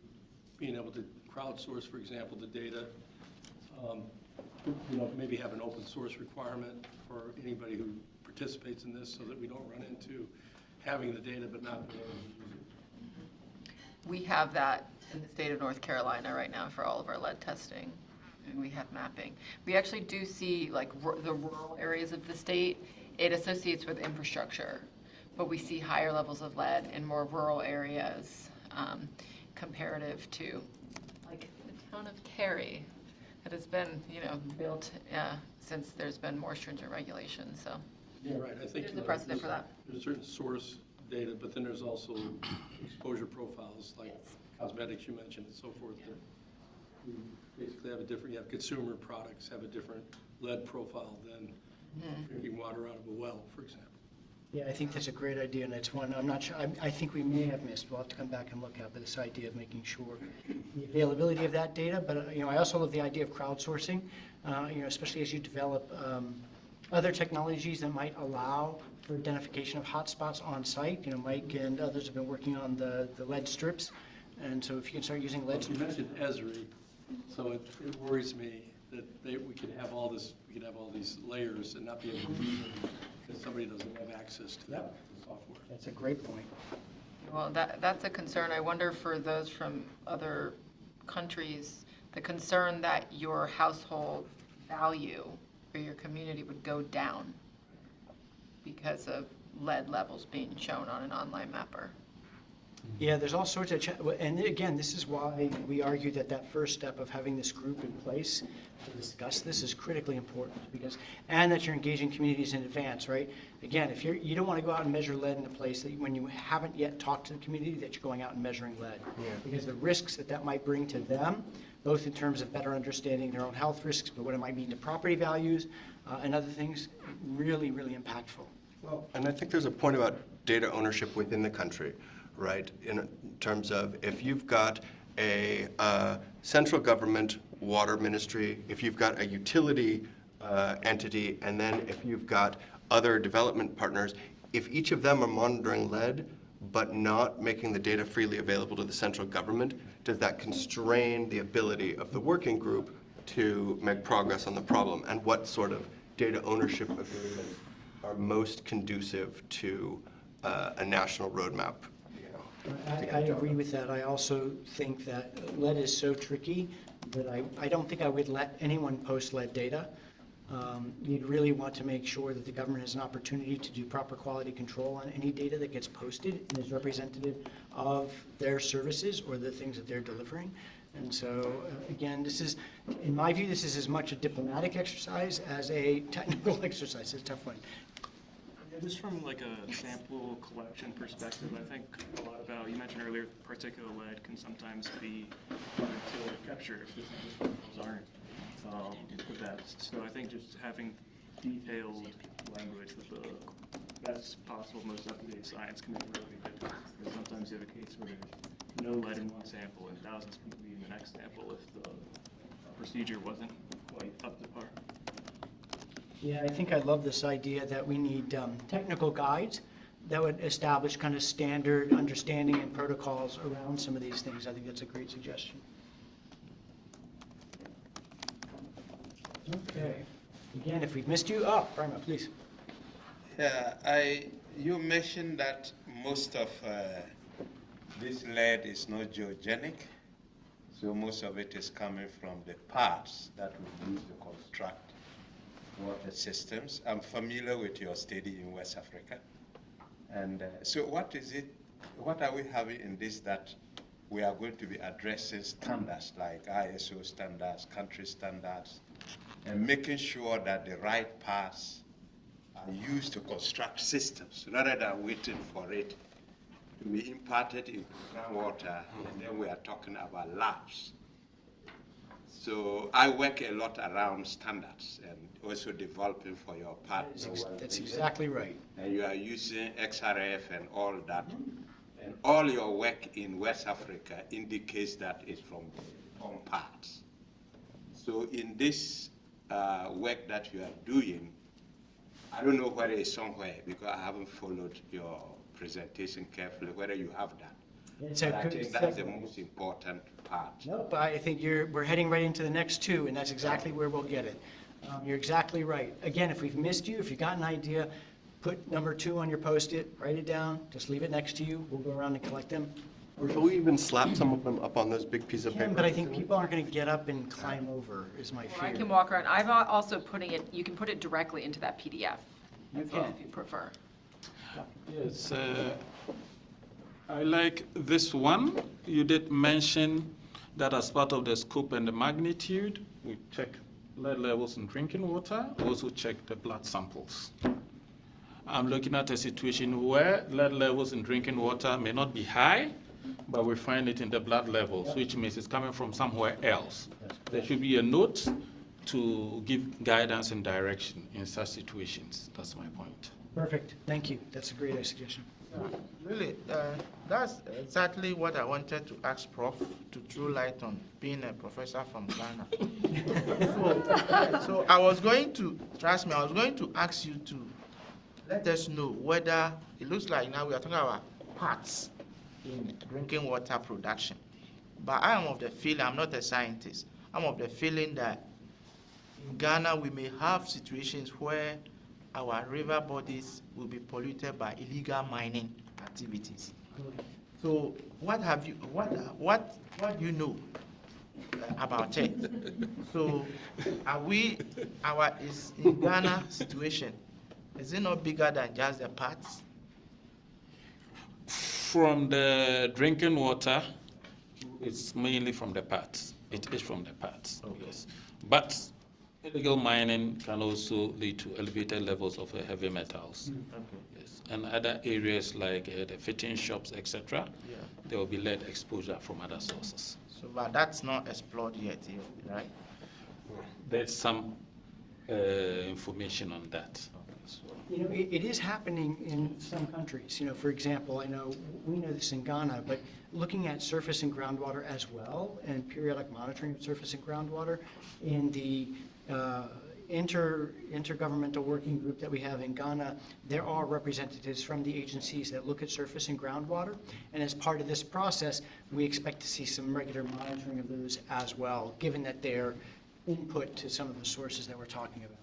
being able to crowdsource, for example, the data. Maybe have an open source requirement for anybody who participates in this so that we don't run into having the data but not being able to use it. We have that in the state of North Carolina right now for all of our lead testing, and we have mapping. We actually do see, like, the rural areas of the state, it associates with infrastructure, but we see higher levels of lead in more rural areas comparative to, like, the town of Cary that has been, built since there's been more stringent regulations, so. Yeah, right. I think there's a precedent for that. There's certain source data, but then there's also exposure profiles like cosmetics you mentioned and so forth. That we basically have you have consumer products have a different lead profile than drinking water out of a well, for example. Yeah, I think that's a great idea, and it's one I'm not sure, I think we may have missed. We'll have to come back and look at this idea of making sure the availability of that data. But, I also love the idea of crowdsourcing, especially as you develop other technologies that might allow for identification of hotspots on site. Mike and others have been working on the lead strips. And so if you can start using lead strips. You mentioned ESRI, so it worries me that we could have all these layers and not be able to use them because somebody doesn't have access to that software. That's a great point. Well, that's a concern. I wonder for those from other countries, the concern that your household value or your community would go down because of lead levels being shown on an online mapper. Yeah, there's all sorts of, and again, this is why we argue that first step of having this group in place to discuss this is critically important and that you're engaging communities in advance, right? Again, if you don't want to go out and measure lead in a place that when you haven't yet talked to the community that you're going out and measuring lead. Yeah. Because the risks that might bring to them, both in terms of better understanding their own health risks, but what it might mean to property values and other things, really, really impactful. Well, and I think there's a point about data ownership within the country, right? In terms of if you've got a central government water ministry, if you've got a utility entity, and then if you've got other development partners, if each of them are monitoring lead but not making the data freely available to the central government, does that constrain the ability of the working group to make progress on the problem? And what sort of data ownership agreements are most conducive to a national roadmap? I agree with that. I also think that lead is so tricky that I don't think I would let anyone post lead data. You'd really want to make sure that the government has an opportunity to do proper quality control on any data that gets posted and is representative of their services or the things that they're delivering. And so, again, this is, in my view, this is as much a diplomatic exercise as a technical exercise. It's a tough one. Just from like a sample collection perspective, I think a lot about, you mentioned earlier, particulate lead can sometimes be hard to capture if the sample aren't the best. So I think just having detailed language with the best possible, most up-to-date science can make a really big difference. Because sometimes you have a case where there's no lead in one sample and thousands can be in the next sample if the procedure wasn't quite up to par. Yeah, I think I love this idea that we need technical guides that would establish kind of standard understanding and protocols around some of these things. I think that's a great suggestion. Okay. Again, if we've missed you, Prima, please. Yeah, you mentioned that most of this lead is not geogenic, so most of it is coming from the parts that we use to construct water systems. I'm familiar with your study in West Africa. And so what are we having in this that we are going to be addressing standards like ISO standards, country standards, and making sure that the right parts are used to construct systems rather than waiting for it to be imparted into groundwater, and then we are talking about labs. So I work a lot around standards and also developing for your partner. That's exactly right. And you are using XRF and all that. And all your work in West Africa indicates that it's from on parts. So in this work that you are doing, I don't know whether it's somewhere because I haven't followed your presentation carefully, whether you have that. But I think that's the most important part. Nope, I think we're heading right into the next two, and that's exactly where we'll get it. You're exactly right. Again, if we've missed you, if you've got an idea, put number 2 on your Post-it, write it down, just leave it next to you. We'll go around and collect them. Or shall we even slap some of them up on those big pieces of paper? But I think people aren't going to get up and climb over, is my fear. I can walk around. I'm also putting it, you can put it directly into that PDF. You as well, can. if you prefer. Yes, I like this one. You did mention that as part of the scope and the magnitude, we check lead levels in drinking water, also check the blood samples. I'm looking at a situation where lead levels in drinking water may not be high, but we find it in the blood levels, which means it's coming from somewhere else. There should be a note to give guidance and direction in such situations. That's my point. Perfect. Thank you. That's a great suggestion. Really, that's exactly what I wanted to ask Prof. to throw light on, being a professor from Ghana. So I was going to, trust me, I was going to ask you to let us know whether, it looks like now we are talking about parts in drinking water production. But I am of the feeling, I'm not a scientist, I'm of the feeling that in Ghana we may have situations where our river bodies will be polluted by illegal mining activities. So what do you know about it? So is in Ghana situation, is it not bigger than just the parts? From the drinking water, it's mainly from the parts. It is from the parts, yes. But illegal mining can also lead to elevated levels of heavy metals. Yes. And other areas like the fitting shops, etc., there will be lead exposure from other sources. So, but that's not explored yet, right? There's some information on that. You know, it is happening in some countries. You know, for example, I know we know this in Ghana, but looking at surface and groundwater as well, and periodic monitoring of surface and groundwater in the intergovernmental working group that we have in Ghana, there are representatives from the agencies that look at surface and groundwater. And as part of this process, we expect to see some regular monitoring of those as well, given that they're input to some of the sources that we're talking about.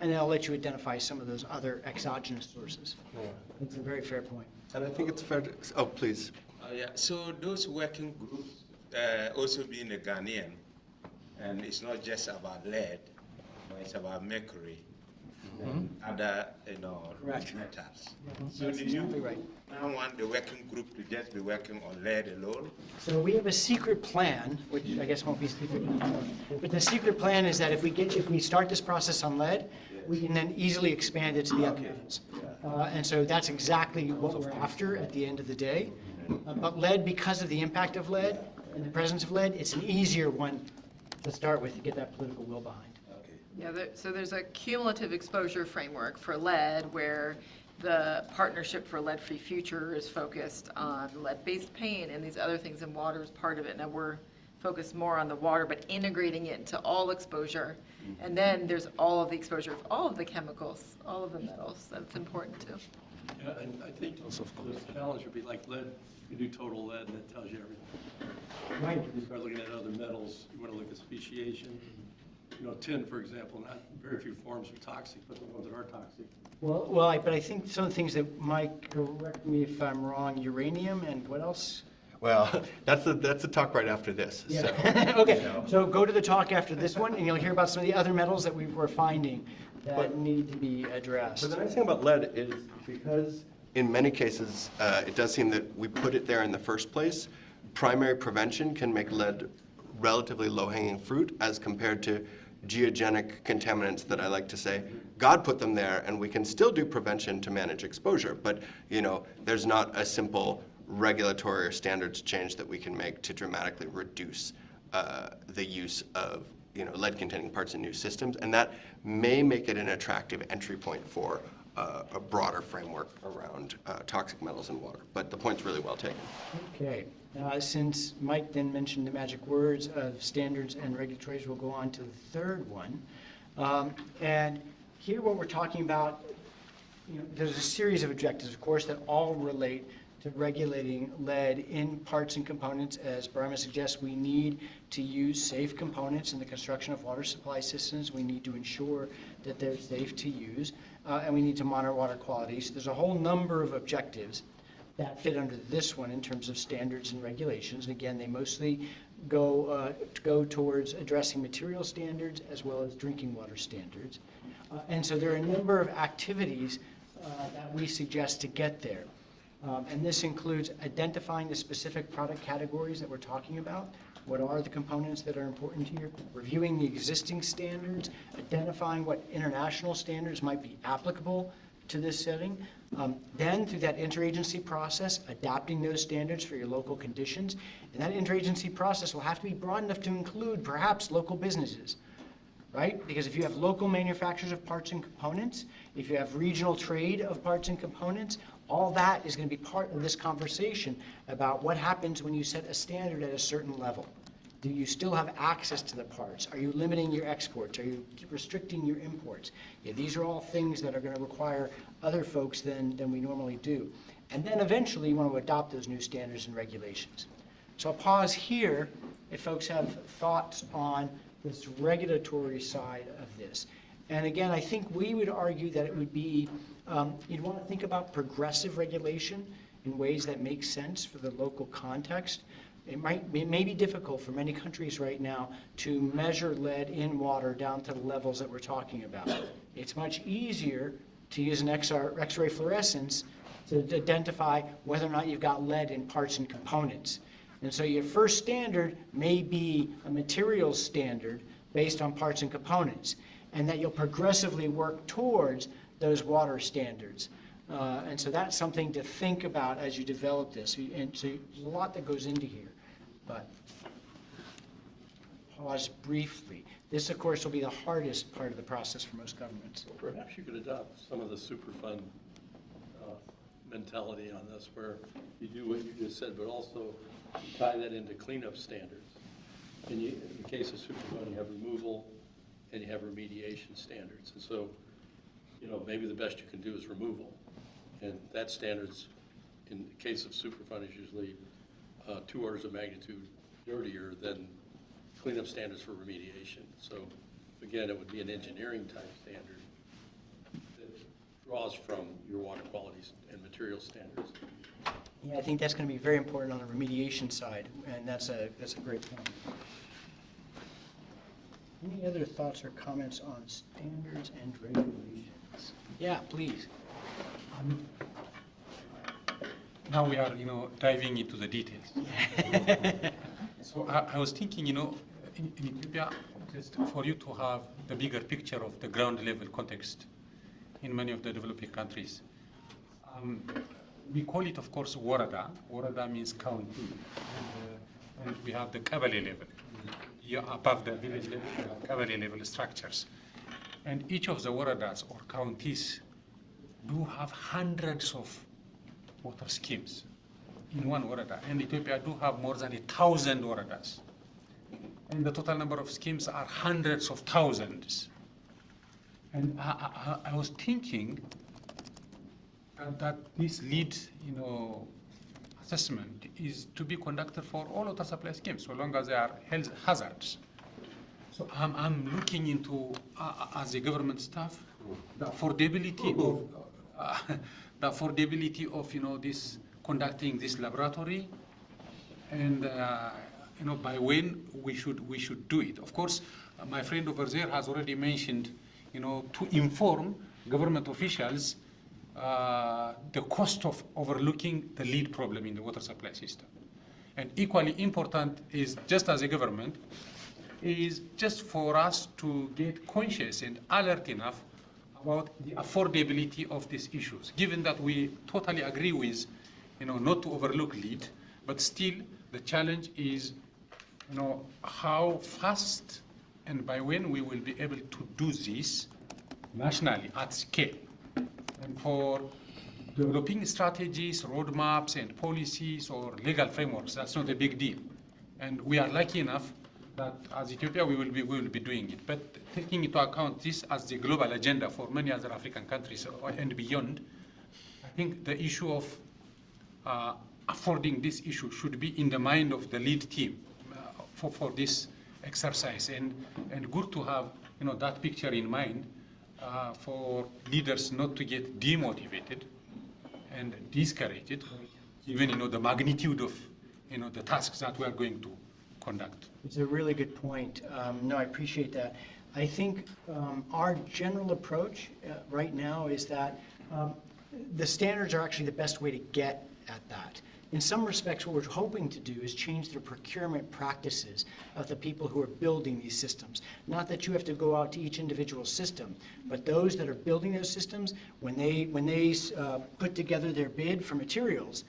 And I'll let you identify some of those other exogenous sources. It's a very fair point. And I think it's fair to, oh, please. Yeah, so those working groups, also being a Ghanaian, and it's not just about lead, but it's about mercury and other, metals. So did you now want the working group to just be working on lead alone? So we have a secret plan, which I guess won't be secret anymore. But the secret plan is that if we start this process on lead, we can then easily expand it to the other metals. And so that's exactly what we're after at the end of the day. But lead, because of the impact of lead and the presence of lead, it's an easier one to start with to get that political will behind. Yeah, so there's a cumulative exposure framework for lead where the Partnership for Lead-Free Future is focused on lead-based paint and these other things, and water is part of it. Now we're focused more on the water, but integrating it into all exposure. And then there's all of the exposure of all of the chemicals, all of the metals. That's important too. Yeah, and I think the challenge would be like lead, you do total lead and it tells you everything. Right. You start looking at other metals, you want to look at speciation. You know, tin, for example, not very few forms are toxic, but the ones that are toxic. Well, but I think some of the things that, Mike, correct me if I'm wrong, uranium and what else? Well, that's the talk right after this. Yeah. So, Okay, you know. so go to the talk after this one, and you'll hear about some of the other metals that we're finding that need to be addressed. But the nice thing about lead is because in many cases, it does seem that we put it there in the first place, primary prevention can make lead relatively low-hanging fruit as compared to geogenic contaminants that I like to say, God put them there and we can still do prevention to manage exposure, but you know, there's not a simple regulatory or standards change that we can make to dramatically reduce the use of lead-containing parts in new systems, and that may make it an attractive entry point for a broader framework around toxic metals in water. But the point's really well taken. Okay, since Mike then mentioned the magic words of standards and regulatories, we'll go on to the third one. And here what we're talking about, there's a series of objectives, of course, that all relate to regulating lead in parts and components. As Brahma suggests, we need to use safe components in the construction of water supply systems. We need to ensure that they're safe to use, and we need to monitor water quality. So there's a whole number of objectives that fit under this one in terms of standards and regulations. And again, they mostly go towards addressing material standards as well as drinking water standards. And so there are a number of activities that we suggest to get there. And this includes identifying the specific product categories that we're talking about. What are the components that are important here? Reviewing the existing standards, identifying what international standards might be applicable to this setting. Then through that interagency process, adapting those standards for your local conditions. And that interagency process will have to be broad enough to include perhaps local businesses, right? Because if you have local manufacturers of parts and components, if you have regional trade of parts and components, all that is going to be part of this conversation about what happens when you set a standard at a certain level. Do you still have access to the parts? Are you limiting your exports? Are you restricting your imports? Yeah, these are all things that are going to require other folks than we normally do. And then eventually you want to adopt those new standards and regulations. So I'll pause here if folks have thoughts on this regulatory side of this. And again, I think we would argue that it would be, you'd want to think about progressive regulation in ways that make sense for the local context. It may be difficult for many countries right now to measure lead in water down to the levels that we're talking about. It's much easier to use an X-ray fluorescence to identify whether or not you've got lead in parts and components. And so your first standard may be a materials standard based on parts and components, and that you'll progressively work towards those water standards. And so that's something to think about as you develop this. And so there's a lot that goes into here, but pause briefly. This, of course, will be the hardest part of the process for most governments. Perhaps you could adopt some of the Superfund mentality on this, where you do what you just said, but also tie that into cleanup standards. And in the case of Superfund, you have removal and you have remediation standards. And so, maybe the best you can do is removal. And that standards, in the case of Superfund, is usually 2 orders of magnitude dirtier than cleanup standards for remediation. So again, it would be an engineering type standard that draws from your water qualities and material standards. Yeah, I think that's going to be very important on the remediation side, and that's a great point. Any other thoughts or comments on standards and regulations? Yeah, please. Now we are, diving into the details. So I was thinking, in Ethiopia, just for you to have the bigger picture of the ground level context in many of the developing countries. We call it, of course, warada. Warada means county. And we have the Kabali level. Above the village level, we have Kabali level structures. And each of the waradas or counties do have hundreds of water schemes in one warada. And Ethiopia do have more than 1,000 waradas. And the total number of schemes are hundreds of thousands. And I was thinking that this lead, assessment is to be conducted for all water supply schemes, so long as they are health hazards. So I'm looking into, as a government staff, the affordability of this conducting this laboratory, and by when we should do it. Of course, my friend over there has already mentioned, to inform government officials the cost of overlooking the lead problem in the water supply system. And equally important is, just as a government, is just for us to get conscious and alert enough about the affordability of these issues, given that we totally agree with, not to overlook lead, but still the challenge is, how fast and by when we will be able to do this nationally at scale. And for developing strategies, roadmaps, and policies or legal frameworks, that's not a big deal. And we are lucky enough that as Ethiopia, we will be doing it. But taking into account this as the global agenda for many other African countries and beyond, I think the issue of affording this issue should be in the mind of the lead team for this exercise. And good to have that picture in mind for leaders not to get demotivated and discouraged, given the magnitude of the tasks that we are going to conduct. It's a really good point. No, I appreciate that. I think our general approach right now is that the standards are actually the best way to get at that. In some respects, what we're hoping to do is change the procurement practices of the people who are building these systems. Not that you have to go out to each individual system, but those that are building those systems, when they put together their bid for materials,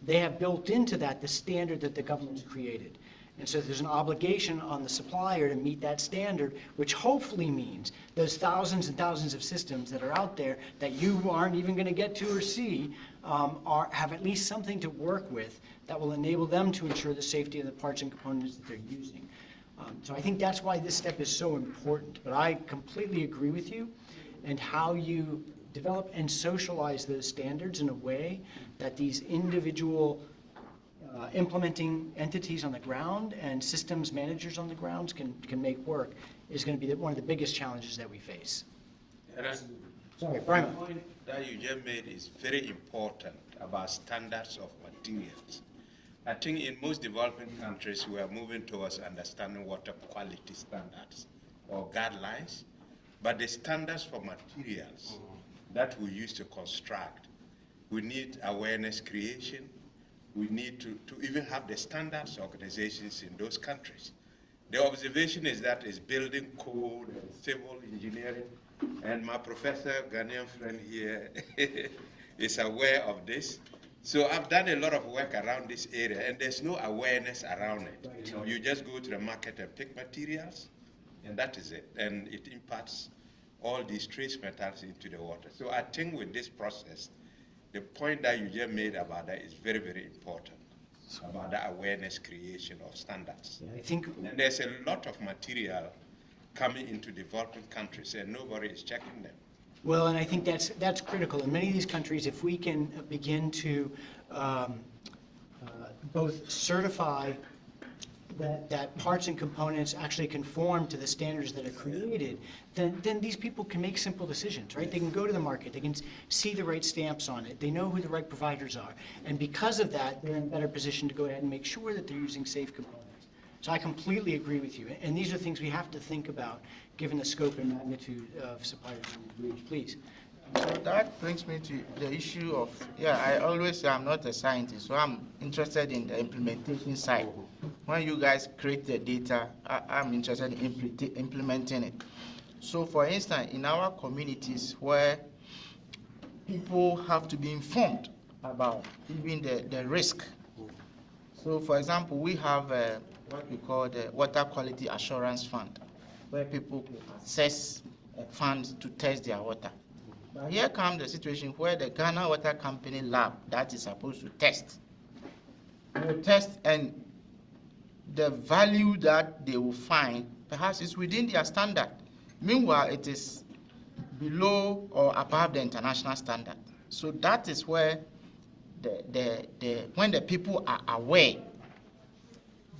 they have built into that the standard that the government's created. And so there's an obligation on the supplier to meet that standard, which hopefully means those thousands and thousands of systems that are out there that you aren't even going to get to or see have at least something to work with that will enable them to ensure the safety of the parts and components that they're using. So I think that's why this step is so important. But I completely agree with you, and how you develop and socialize those standards in a way that these individual implementing entities on the ground and systems managers on the ground can make work is going to be one of the biggest challenges that we face. Sorry, Brian. The point that you just made is very important about standards of materials. I think in most developing countries, we are moving towards understanding water quality standards or guidelines, but the standards for materials that we use to construct, we need awareness creation. We need to even have the standards organizations in those countries. The observation is that it's building code and civil engineering, and my professor, Ghanaian friend here, is aware of this. So I've done a lot of work around this area, and there's no awareness around it. You just go to the market and pick materials, and that is it. And it impacts all these trace metals into the water. So I think with this process, the point that you just made about that is very, very important, about the awareness creation of standards. Yeah, I think, and there's a lot of material coming into developing countries, and nobody is checking them. Well, and I think that's critical. In many of these countries, if we can begin to both certify that parts and components actually conform to the standards that are created, then these people can make simple decisions, right? They can go to the market, they can see the right stamps on it, they know who the right providers are, and because of that, they're in a better position to go ahead and make sure that they're using safe components. So I completely agree with you, and these are things we have to think about, given the scope and magnitude of suppliers in the reach. Please. So that brings me to the issue of, yeah, I always say I'm not a scientist, so I'm interested in the implementation side. When you guys create the data, I'm interested in implementing it. So for instance, in our communities where people have to be informed about even the risk. So for example, we have what we call the Water Quality Assurance Fund, where people can access a fund to test their water. But here comes the situation where the Ghana Water Company lab that is supposed to test will test, and the value that they will find perhaps is within their standard. Meanwhile, it is below or above the international standard. So that is where when the people are aware,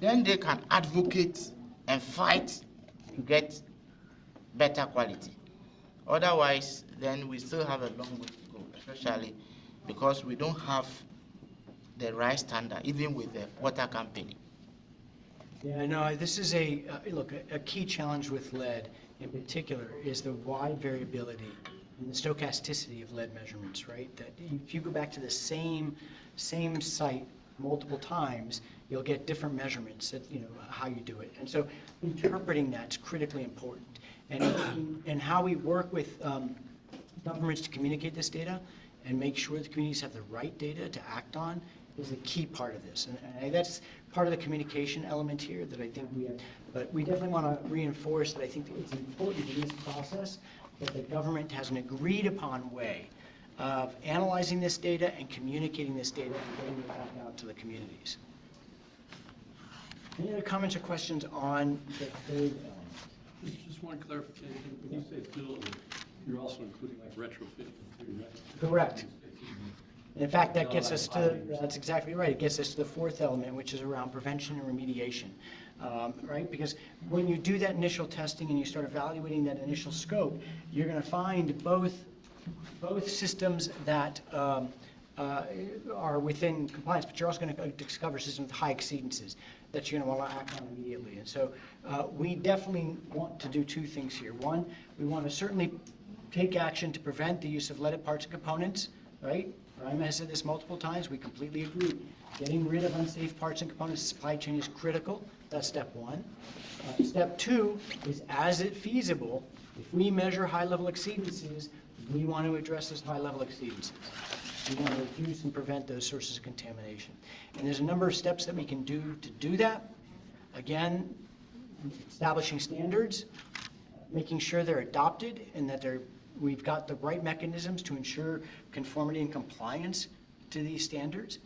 then they can advocate and fight to get better quality. Otherwise, then we still have a long way to go, especially because we don't have the right standard, even with the water company. Yeah, no, this is look, a key challenge with lead in particular is the wide variability in the stochasticity of lead measurements, right? That if you go back to the same site multiple times, you'll get different measurements at, how you do it. And so interpreting that's critically important. And how we work with governments to communicate this data and make sure the communities have the right data to act on is a key part of this. And that's part of the communication element here that I think we have. But we definitely want to reinforce that I think it's important in this process that the government has an agreed upon way of analyzing this data and communicating this data and getting it back out to the communities. Any other comments or questions on the third element? Just one clarification. When you say building, you're also including like retrofitting too, right? Correct. In fact, that gets us to, that's exactly right. It gets us to the fourth element, which is around prevention and remediation, right? Because when you do that initial testing and you start evaluating that initial scope, you're going to find both systems that are within compliance, but you're also going to discover systems with high exceedances that you're going to want to act on immediately. And so we definitely want to do two things here. One, we want to certainly take action to prevent the use of leaded parts and components, right? Rima has said this multiple times. We completely agree. Getting rid of unsafe parts and components in the supply chain is critical. That's step one. Step two is, as it feasible, if we measure high-level exceedances, we want to address those high-level exceedances. We want to reduce and prevent those sources of contamination. And there's a number of steps that we can do to do that. Again, establishing standards, making sure they're adopted and that we've got the right mechanisms to ensure conformity and compliance to these standards.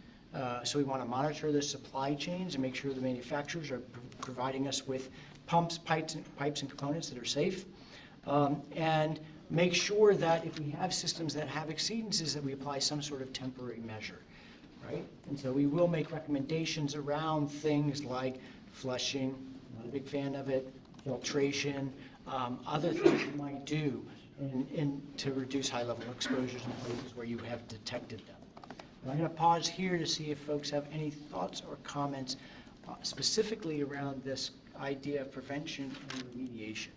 So we want to monitor the supply chains and make sure the manufacturers are providing us with pumps, pipes, and components that are safe. And make sure that if we have systems that have exceedances, that we apply some sort of temporary measure, right? And so we will make recommendations around things like flushing, not a big fan of it, filtration, other things you might do and to reduce high-level exposures in places where you have detected them. And I'm going to pause here to see if folks have any thoughts or comments specifically around this idea of prevention and remediation.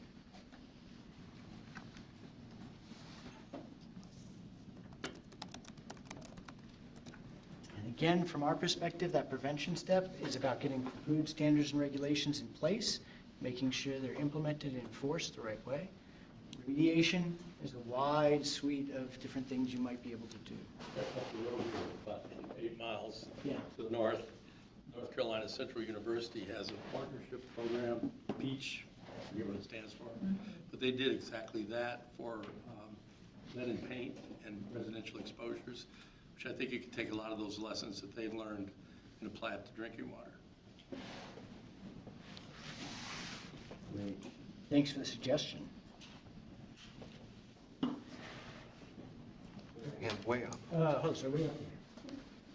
And again, from our perspective, that prevention step is about getting good standards and regulations in place, making sure they're implemented and enforced the right way. Remediation is a wide suite of different things you might be able to do. That's up the road here, about 8 miles Yeah. to the north. North Carolina Central University has a partnership program, PEACH, I forget what it stands for, but they did exactly that for lead and paint and residential exposures, which I think you can take a lot of those lessons that they've learned and apply it to drinking water. Great. Thanks for the suggestion. And way up. Host, are we up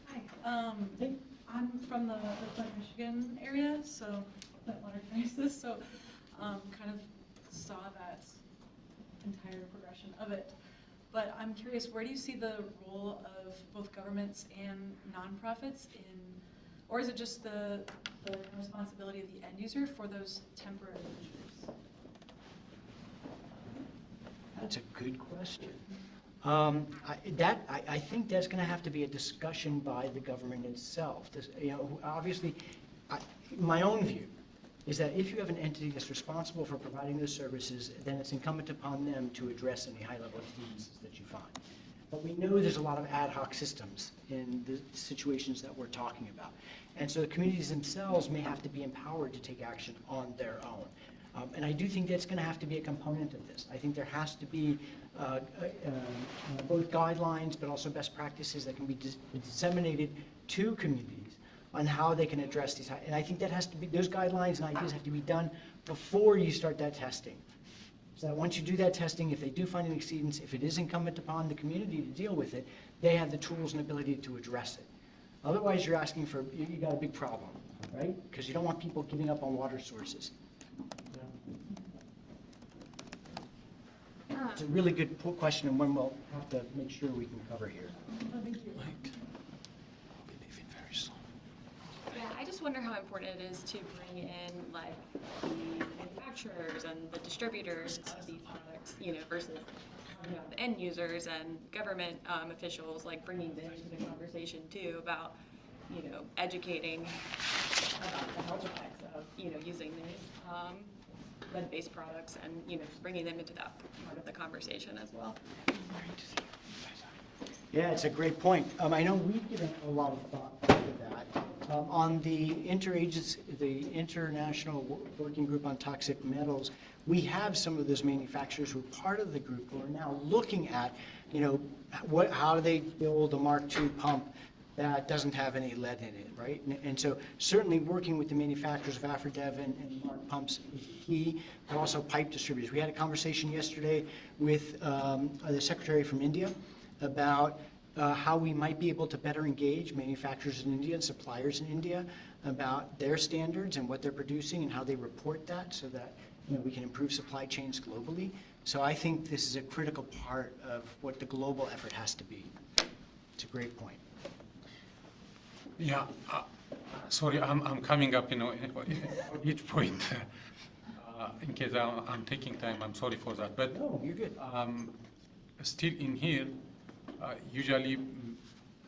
Hi, I'm from the Flint, Michigan area, so Flint water crisis, so kind of saw that entire progression of it. But I'm curious, where do you see the role of both governments and nonprofits in, or is it just the responsibility of the end user for those temporary measures? That's a good question. I think that's going to have to be a discussion by the government itself. Obviously, my own view is that if you have an entity that's responsible for providing those services, then it's incumbent upon them to address any high-level exceedances that you find. But we know there's a lot of ad hoc systems in the situations that we're talking about. And so the communities themselves may have to be empowered to take action on their own. And I do think that's going to have to be a component of this. I think there has to be both guidelines, but also best practices that can be disseminated to communities on how they can address these. And I think that has to be, those guidelines and ideas have to be done before you start that testing. So that once you do that testing, if they do find an exceedance, if it is incumbent upon the community to deal with it, they have the tools and ability to address it. Otherwise, you're asking for, you got a big problem, right? Because you don't want people giving up on water sources. It's a really good question, and one we'll have to make sure we can cover here. Oh, thank you. Yeah, I just wonder how important it is to bring in like the manufacturers and the distributors of these products, versus the end users and government officials, like bringing them into the conversation too about educating about the health effects of using these lead-based products and bringing them into that part of the conversation as well. Yeah, it's a great point. I know we've given a lot of thought to that. On the interagency, the International Working Group on Toxic Metals, we have some of those manufacturers who are part of the group who are now looking at, how do they build a Mark II pump that doesn't have any lead in it, right? And so certainly working with the manufacturers of Afrodev and Mark pumps is key, but also pipe distributors. We had a conversation yesterday with the Secretary from India about how we might be able to better engage manufacturers in India and suppliers in India about their standards and what they're producing and how they report that so that we can improve supply chains globally. So I think this is a critical part of what the global effort has to be. It's a great point. Yeah, sorry, I'm coming up, in each point. In case I'm taking time, I'm sorry for that. But no, you're good. Still in here, usually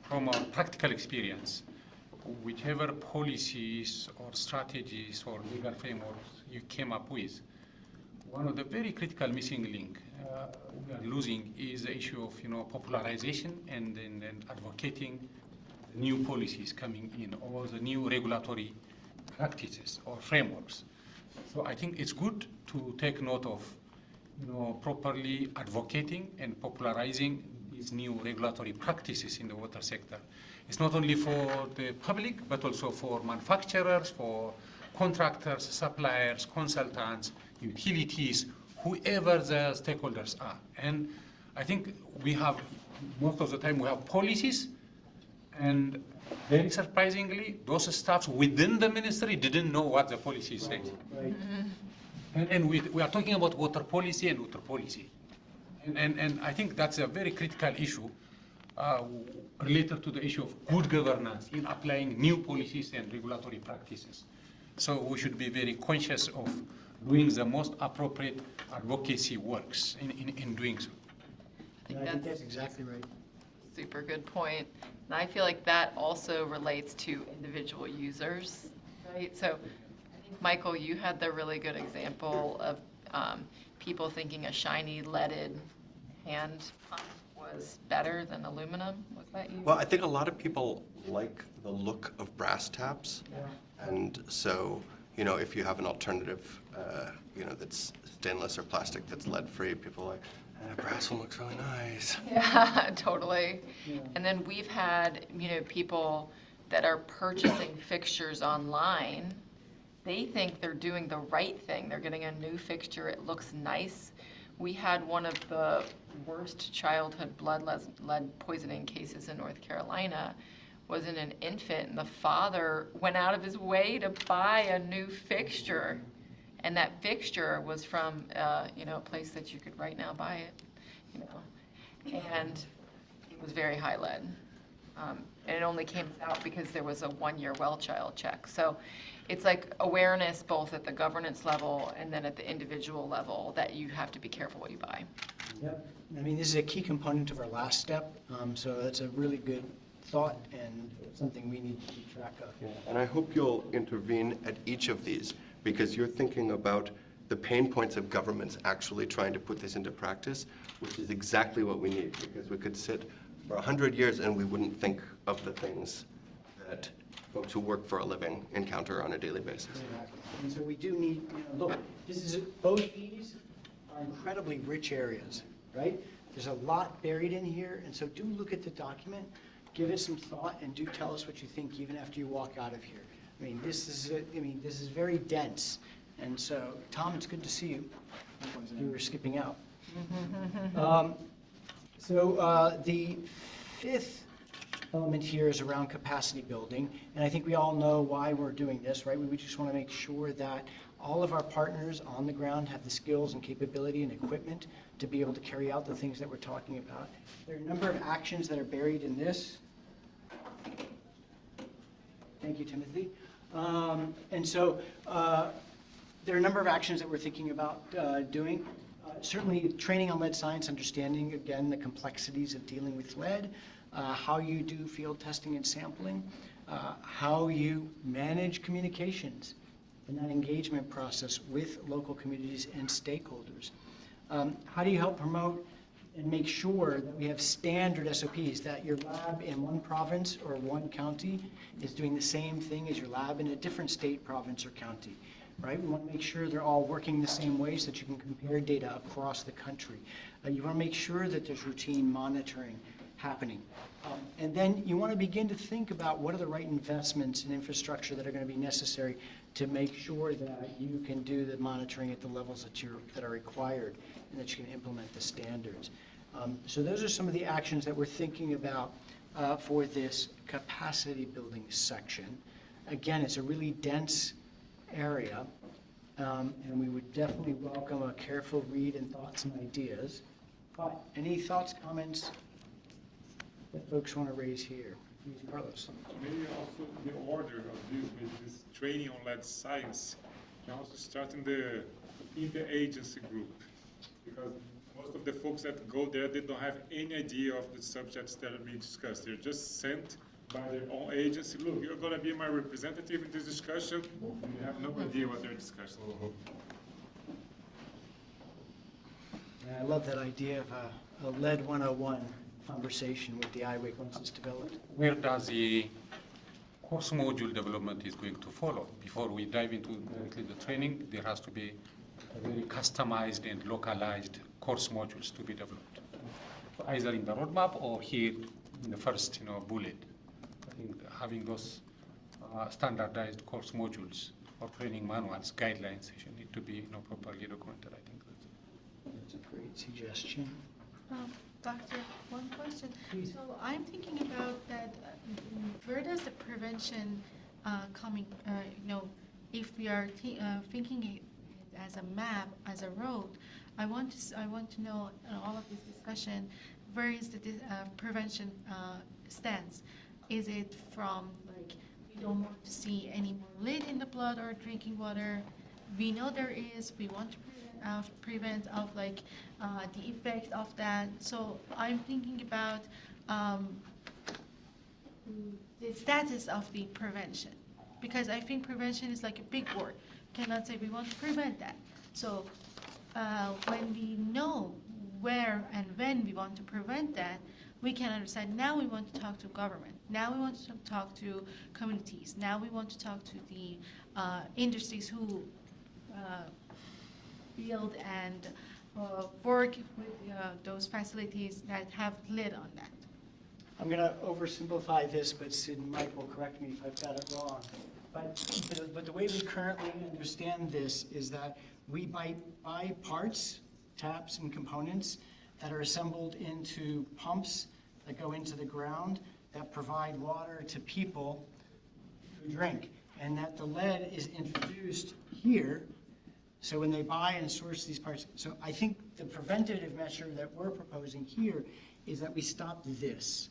from our practical experience, whichever policies or strategies or legal frameworks you came up with, one of the very critical missing link we are losing is the issue of popularization and advocating new policies coming in or the new regulatory practices or frameworks. So I think it's good to take note of properly advocating and popularizing these new regulatory practices in the water sector. It's not only for the public, but also for manufacturers, for contractors, suppliers, consultants, utilities, whoever the stakeholders are. And I think we have, most of the time, we have policies, and very surprisingly, those staffs within the ministry didn't know what the policy says. Right. And we are talking about water policy and water policy. And I think that's a very critical issue related to the issue of good governance in applying new policies and regulatory practices. So we should be very conscious of doing the most appropriate advocacy works in doing so. I think that's exactly right. Super good point. And I feel like that also relates to individual users, right? So I think, Michael, you had the really good example of people thinking a shiny leaded hand pump was better than aluminum. Was that you? Well, I think a lot of people like the look of brass taps. Yeah. And so, if you have an alternative, that's stainless or plastic that's lead-free, people are like, brass one looks really nice. Yeah, totally. Yeah. And then we've had, people that are purchasing fixtures online. They think they're doing the right thing. They're getting a new fixture. It looks nice. We had one of the worst childhood blood lead poisoning cases in North Carolina. Was in an infant, and the father went out of his way to buy a new fixture. And that fixture was from, a place that you could right now buy it, and it was very high lead. And it only came out because there was a 1-year well child check. So it's like awareness both at the governance level and then at the individual level that you have to be careful what you buy. Yep. I mean, this is a key component of our last step, so that's a really good thought and something we need to keep track of. Yeah, and I hope you'll intervene at each of these, because you're thinking about the pain points of governments actually trying to put this into practice, which is exactly what we need, because we could sit for 100 years and we wouldn't think of the things that folks who work for a living encounter on a daily basis. Exactly. And so we do need, look, both these are incredibly rich areas, right? There's a lot buried in here, and so do look at the document, give it some thought, and do tell us what you think even after you walk out of here. I mean, this is very dense, and so, Tom, it's good to see you. You were skipping out. The fifth element here is around capacity building, and I think we all know why we're doing this, right? We just want to make sure that all of our partners on the ground have the skills and capability and equipment to be able to carry out the things that we're talking about. There are a number of actions that are buried in this. Thank you, Timothy. There are a number of actions that we're thinking about doing. Certainly training on lead science, understanding, again, the complexities of dealing with lead, how you do field testing and sampling, how you manage communications and that engagement process with local communities and stakeholders. How do you help promote and make sure that we have standard SOPs, that your lab in one province or one county is doing the same thing as your lab in a different state, province, or county, right? We want to make sure they're all working the same way so that you can compare data across the country. You want to make sure that there's routine monitoring happening. And then you want to begin to think about what are the right investments in infrastructure that are going to be necessary to make sure that you can do the monitoring at the levels that are required and that you can implement the standards. So those are some of the actions that we're thinking about for this capacity building section. Again, it's a really dense area, and we would definitely welcome a careful read and thoughts and ideas. But any thoughts, comments that folks want to raise here? Please, Carlos. Maybe also the order of this training on lead science can also start in the interagency group, because most of the folks that go there, they don't have any idea of the subjects that are being discussed. They're just sent by their own agency. Look, you're going to be my representative in this discussion, and they have no idea what they're discussing. I love that idea of a lead 101 conversation with the IWIC once it's developed. Where does the course module development is going to follow? Before we dive into directly the training, there has to be very customized and localized course modules to be developed, either in the roadmap or here in the first bullet. I think having those standardized course modules or training manuals, guidelines, should need to be properly documented. I think that's a great suggestion. Doctor, one question. Please. So I'm thinking about that, where does the prevention coming, if we are thinking it as a map, as a road, I want to know in all of this discussion, where is the prevention stance? Is it from, like, we don't want to see any more lead in the blood or drinking water? We know there is, we want to prevent of the effect of that. So I'm thinking about the status of the prevention, because I think prevention is like a big word. Cannot say we want to prevent that. So when we know where and when we want to prevent that, we can understand. Now we want to talk to government. Now we want to talk to communities. Now we want to talk to the industries who build and work with those facilities that have lead on that. I'm going to oversimplify this, but Sid and Mike will correct me if I've got it wrong. But the way we currently understand this is that we buy parts, taps, and components that are assembled into pumps that go into the ground that provide water to people who drink, and that the lead is introduced here. So when they buy and source these parts, so I think the preventative measure that we're proposing here is that we stop this,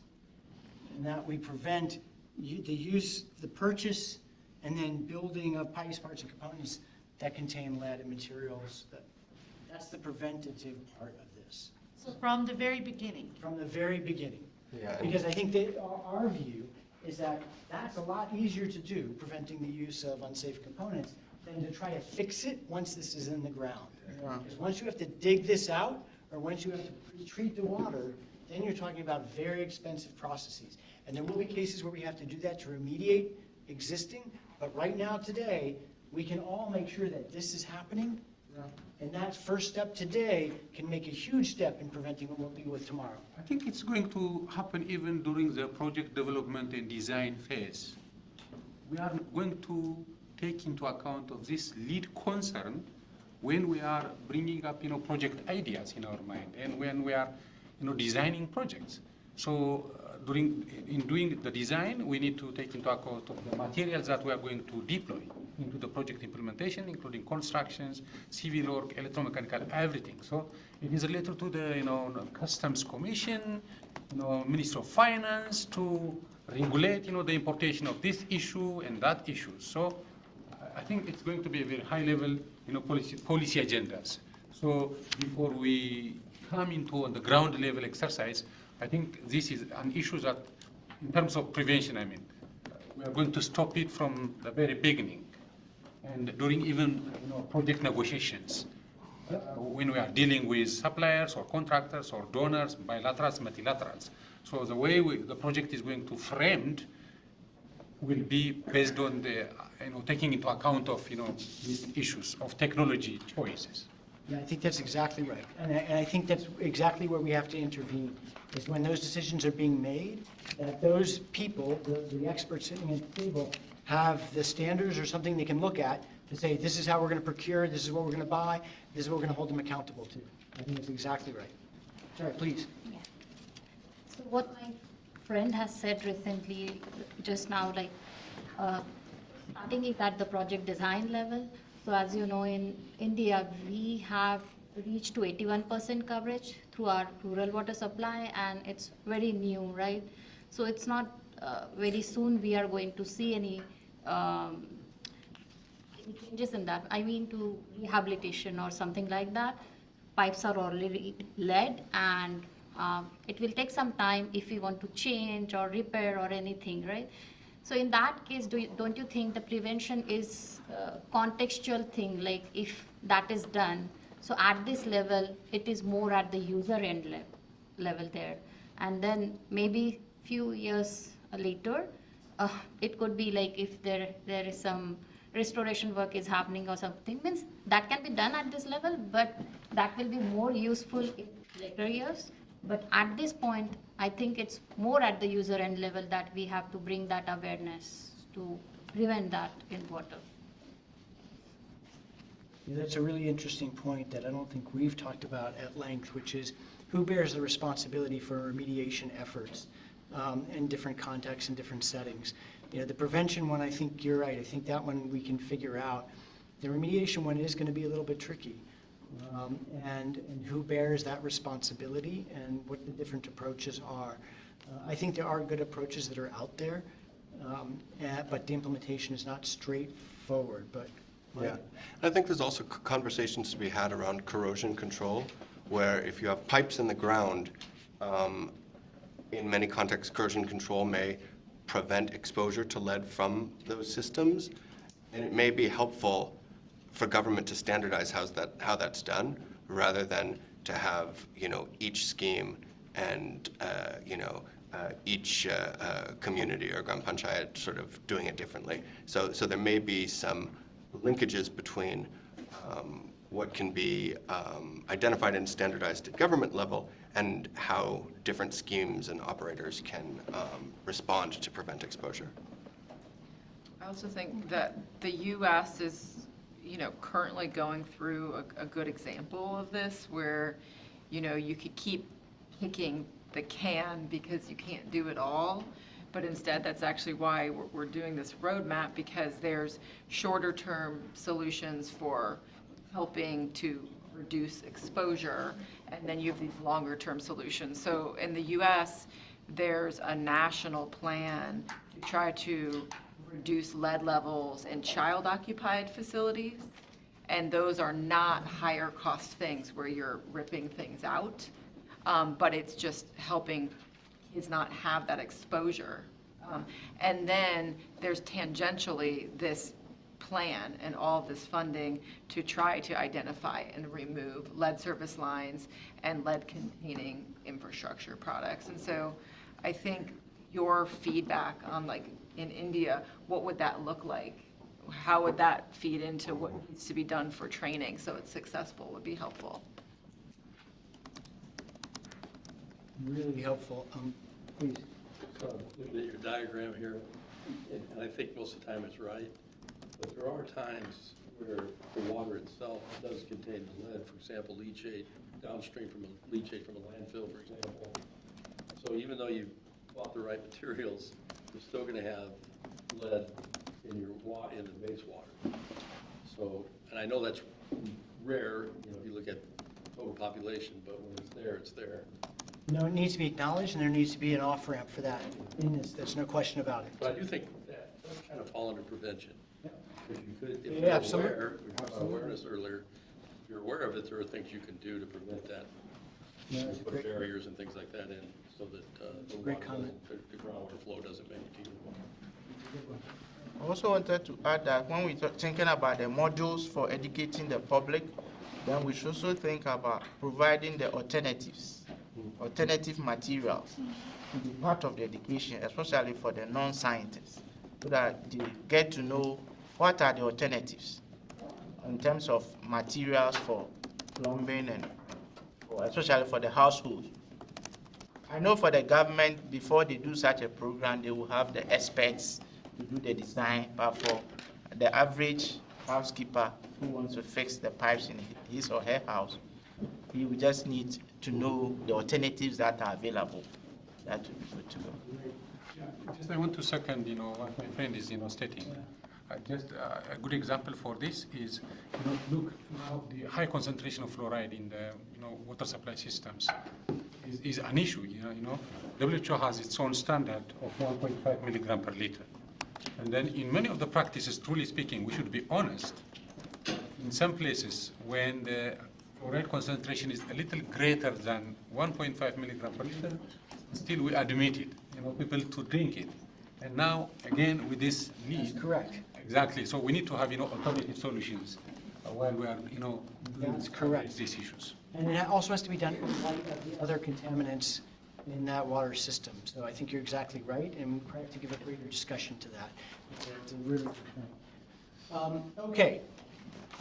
and that we prevent the use, the purchase, and then building of pipes, parts, and components that contain lead and materials. That's the preventative part of this. From the very beginning. From the very beginning. Yeah. Because I think that our view is that that's a lot easier to do, preventing the use of unsafe components, than to try to fix it once this is in the ground. Because once you have to dig this out, or once you have to treat the water, then you're talking about very expensive processes. And there will be cases where we have to do that to remediate existing, but right now, today, we can all make sure that this is happening. And that first step today can make a huge step in preventing what we'll deal with tomorrow. I think it's going to happen even during the project development and design phase. We are going to take into account of this lead concern when we are bringing up, project ideas in our mind, and when we are, designing projects. So in doing the design, we need to take into account of the materials that we are going to deploy into the project implementation, including constructions, civil work, electromechanical, everything. So it is related to the, Customs Commission, Ministry of Finance to regulate, the importation of this issue and that issue. So I think it's going to be a very high level, policy agendas. So before we come into on the ground level exercise, I think this is an issue that, in terms of prevention, we are going to stop it from the very beginning, and during even project negotiations, when we are dealing with suppliers or contractors or donors, bilaterals, multilaterals. So the way the project is going to framed will be based on the taking into account of these issues of technology choices. Yeah, I think that's exactly right. And I think that's exactly where we have to intervene, is when those decisions are being made, that those people, the experts sitting at the table, have the standards or something they can look at to say, this is how we're going to procure, this is what we're going to buy, this is what we're going to hold them accountable to. I think that's exactly right. Sorry, please. Yeah. So what my friend has said recently, just now, like, starting it at the project design level. So as you know, in India, we have reached to 81% coverage through our rural water supply, and it's very new, right? So it's not very soon we are going to see any changes in that. I mean, to rehabilitation or something like that. Pipes are already lead, and it will take some time if we want to change or repair or anything, right? So in that case, don't you think the prevention is a contextual thing, like if that is done, so at this level, it is more at the user end level there. And then maybe few years later, it could be like if there is some restoration work is happening or something, means that can be done at this level, but that will be more useful in later years. But at this point, I think it's more at the user end level that we have to bring that awareness to prevent that in water. Yeah, that's a really interesting point that I don't think we've talked about at length, which is who bears the responsibility for remediation efforts in different contexts and different settings. The prevention one, I think you're right. I think that one we can figure out. The remediation one is going to be a little bit tricky. And who bears that responsibility and what the different approaches are. I think there are good approaches that are out there, but the implementation is not straightforward. But yeah, I think there's also conversations to be had around corrosion control, where if you have pipes in the ground, in many contexts, corrosion control may prevent exposure to lead from those systems, and it may be helpful for government to standardize how that's done, rather than to have each scheme and each community or Gram Panchayat sort of doing it differently. So there may be some linkages between what can be identified and standardized at government level and how different schemes and operators can respond to prevent exposure. I also think that the U.S. is currently going through a good example of this, where, you could keep kicking the can because you can't do it all, but instead that's actually why we're doing this roadmap, because there's shorter term solutions for helping to reduce exposure, and then you have these longer term solutions. So in the U.S., there's a national plan to try to reduce lead levels in child-occupied facilities, and those are not higher cost things where you're ripping things out. but it's just helping kids not have that exposure. And then there's tangentially this plan and all of this funding to try to identify and remove lead service lines and lead-containing infrastructure products. And so I think your feedback on, like, in India, what would that look like? How would that feed into what needs to be done for training so it's successful would be helpful. Really helpful. Please. Looking at your diagram here, and I think most of the time it's right, but there are times where the water itself does contain lead, for example, leachate, downstream from a leachate from a landfill, for example. So even though you bought the right materials, you're still going to have lead in your in the base water. So, and I know that's rare, if you look at total population, but when it's there, it's there. No, it needs to be acknowledged, and there needs to be an off-ramp for that in this. There's no question about it. But I do think that does kind of fall under prevention. Yeah. If you could, if Yeah, you're absolutely. aware, we talked about awareness earlier, if you're aware of it, there are things you can do to prevent that. Yeah, You that's put great. barriers and things like that in, so that the Great water comment. doesn't, the groundwater flow doesn't make it to your water. I also wanted to add that when we're thinking about the modules for educating the public, then we should also think about providing the alternatives, alternative materials to be part of the education, especially for the non-scientists, so that they get to know what are the alternatives in terms of materials for plumbing and especially for the household. I know for the government, before they do such a program, they will have the experts to do the design, but for the average housekeeper who wants to fix the pipes in his or her house, he will just need to know the alternatives that are available. That would be good to go. Just I want to second, what my friend is, stating. Just a good example for this is, look, now the high concentration of fluoride in the, water supply systems is an issue. WHO has its own standard of 1.5 milligram per liter. And then in many of the practices, truly speaking, we should be honest. In some places, when the fluoride concentration is a little greater than 1.5 milligram per liter, still we admit it, people to drink it. And now, again, with this need. That's correct. Exactly. So we need to have, alternative solutions while we are, That's correct. these issues. And it also has to be done in light of the other contaminants in that water system. So I think you're exactly right, and we probably have to give a greater discussion to that. It's a really good point. Okay.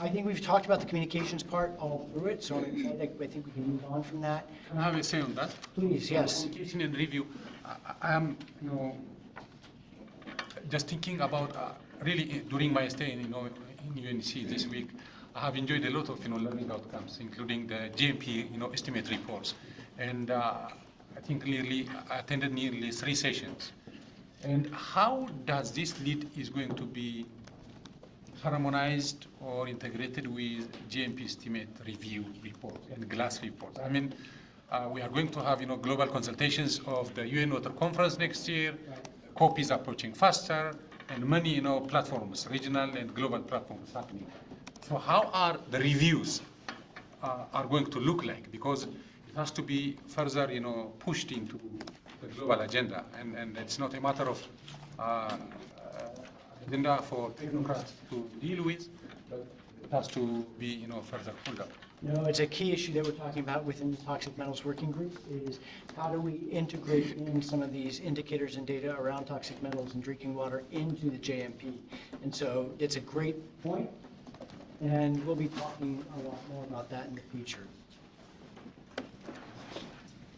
I think we've talked about the communications part all through it, so I think we can move on from that. Can I have a say on that? Please, yes. Communication and review. I am, just thinking about really during my stay in UNC this week, I have enjoyed a lot of learning outcomes, including the GMP estimate reports, and I think I attended nearly 3 sessions. And how does this lead is going to be harmonized or integrated with GMP estimate review report and GLASS report? I mean, we are going to have global consultations of the UN Water Conference next year. COP is approaching faster, and many platforms, regional and global platforms happening. So how are the reviews are going to look like? Because it has to be further pushed into the global agenda, and it's not a matter of agenda for technocrats to deal with, but it has to be further pulled up. It's a key issue that we're talking about within the Toxic Metals Working Group is how do we integrate in some of these indicators and data around toxic metals and drinking water into the JMP. And so it's a great point, and we'll be talking a lot more about that in the future.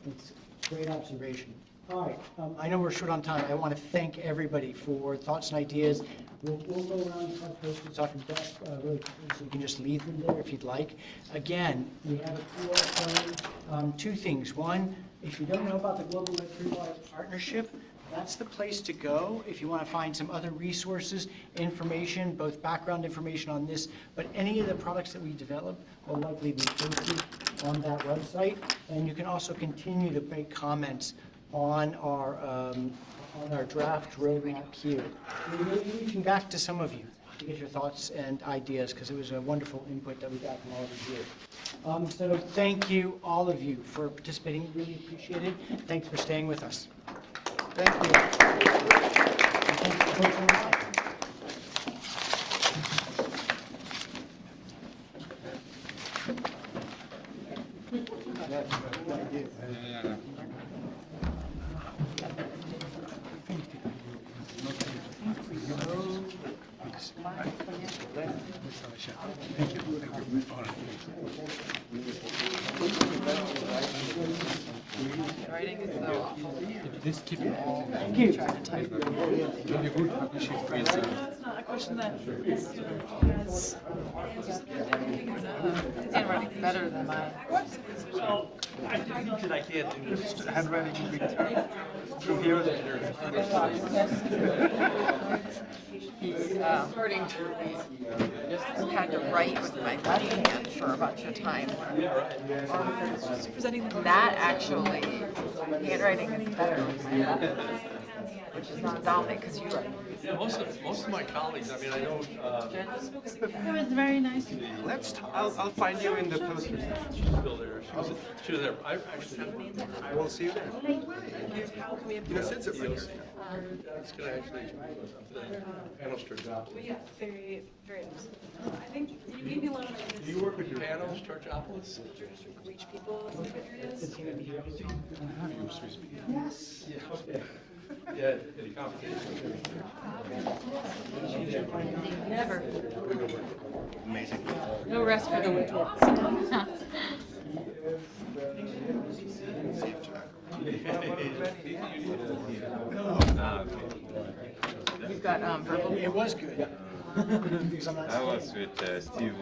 It's a great observation. All right, I know we're short on time. I want to thank everybody for thoughts and ideas. We'll go around and talk to off your desk really quickly, so you can just leave them there if you'd like. Again, we have a QR code. 2 things. One, if you don't know about the Global Lead Free Water Partnership, that's the place to go if you want to find some other resources, information, both background information on this, but any of the products that we develop will likely be posted on that website. And you can also continue to make comments on our draft roadmap here. We may be reaching back to some of you. to get your thoughts and ideas, because it was a wonderful input that we got from all of you. So thank you, all of you, for participating. Really appreciate it. Thanks for staying with us. Thank you. And thanks for online. Writing is so awful. Just keep it all. Thank you. Very good partnership with. That's not a question that necessarily has answers to everything. His handwriting's better than mine. Well, I think that I can't do this. Handwriting will be through here. He's starting to just had to write with my left hand for a bunch of time. Just presenting the That actually, handwriting is better with my left hand, which is not dominant because you write. Yeah, most of my colleagues, I mean, I know, It was very nice. I'll find you in the post. she's still there. She was there. I actually, I will see you there. how can we You know, since it's it's gonna actually, the panel Sturgeopolis. Yeah, very, very nice. I think you gave me a lot of ideas. Do you work with your panel Sturgeopolis? Reach people in different areas. Yes. Yeah. Yeah, any competition. Never. Amazing. No rest for the wicked. You've got verbal. It was good. I was with Steve.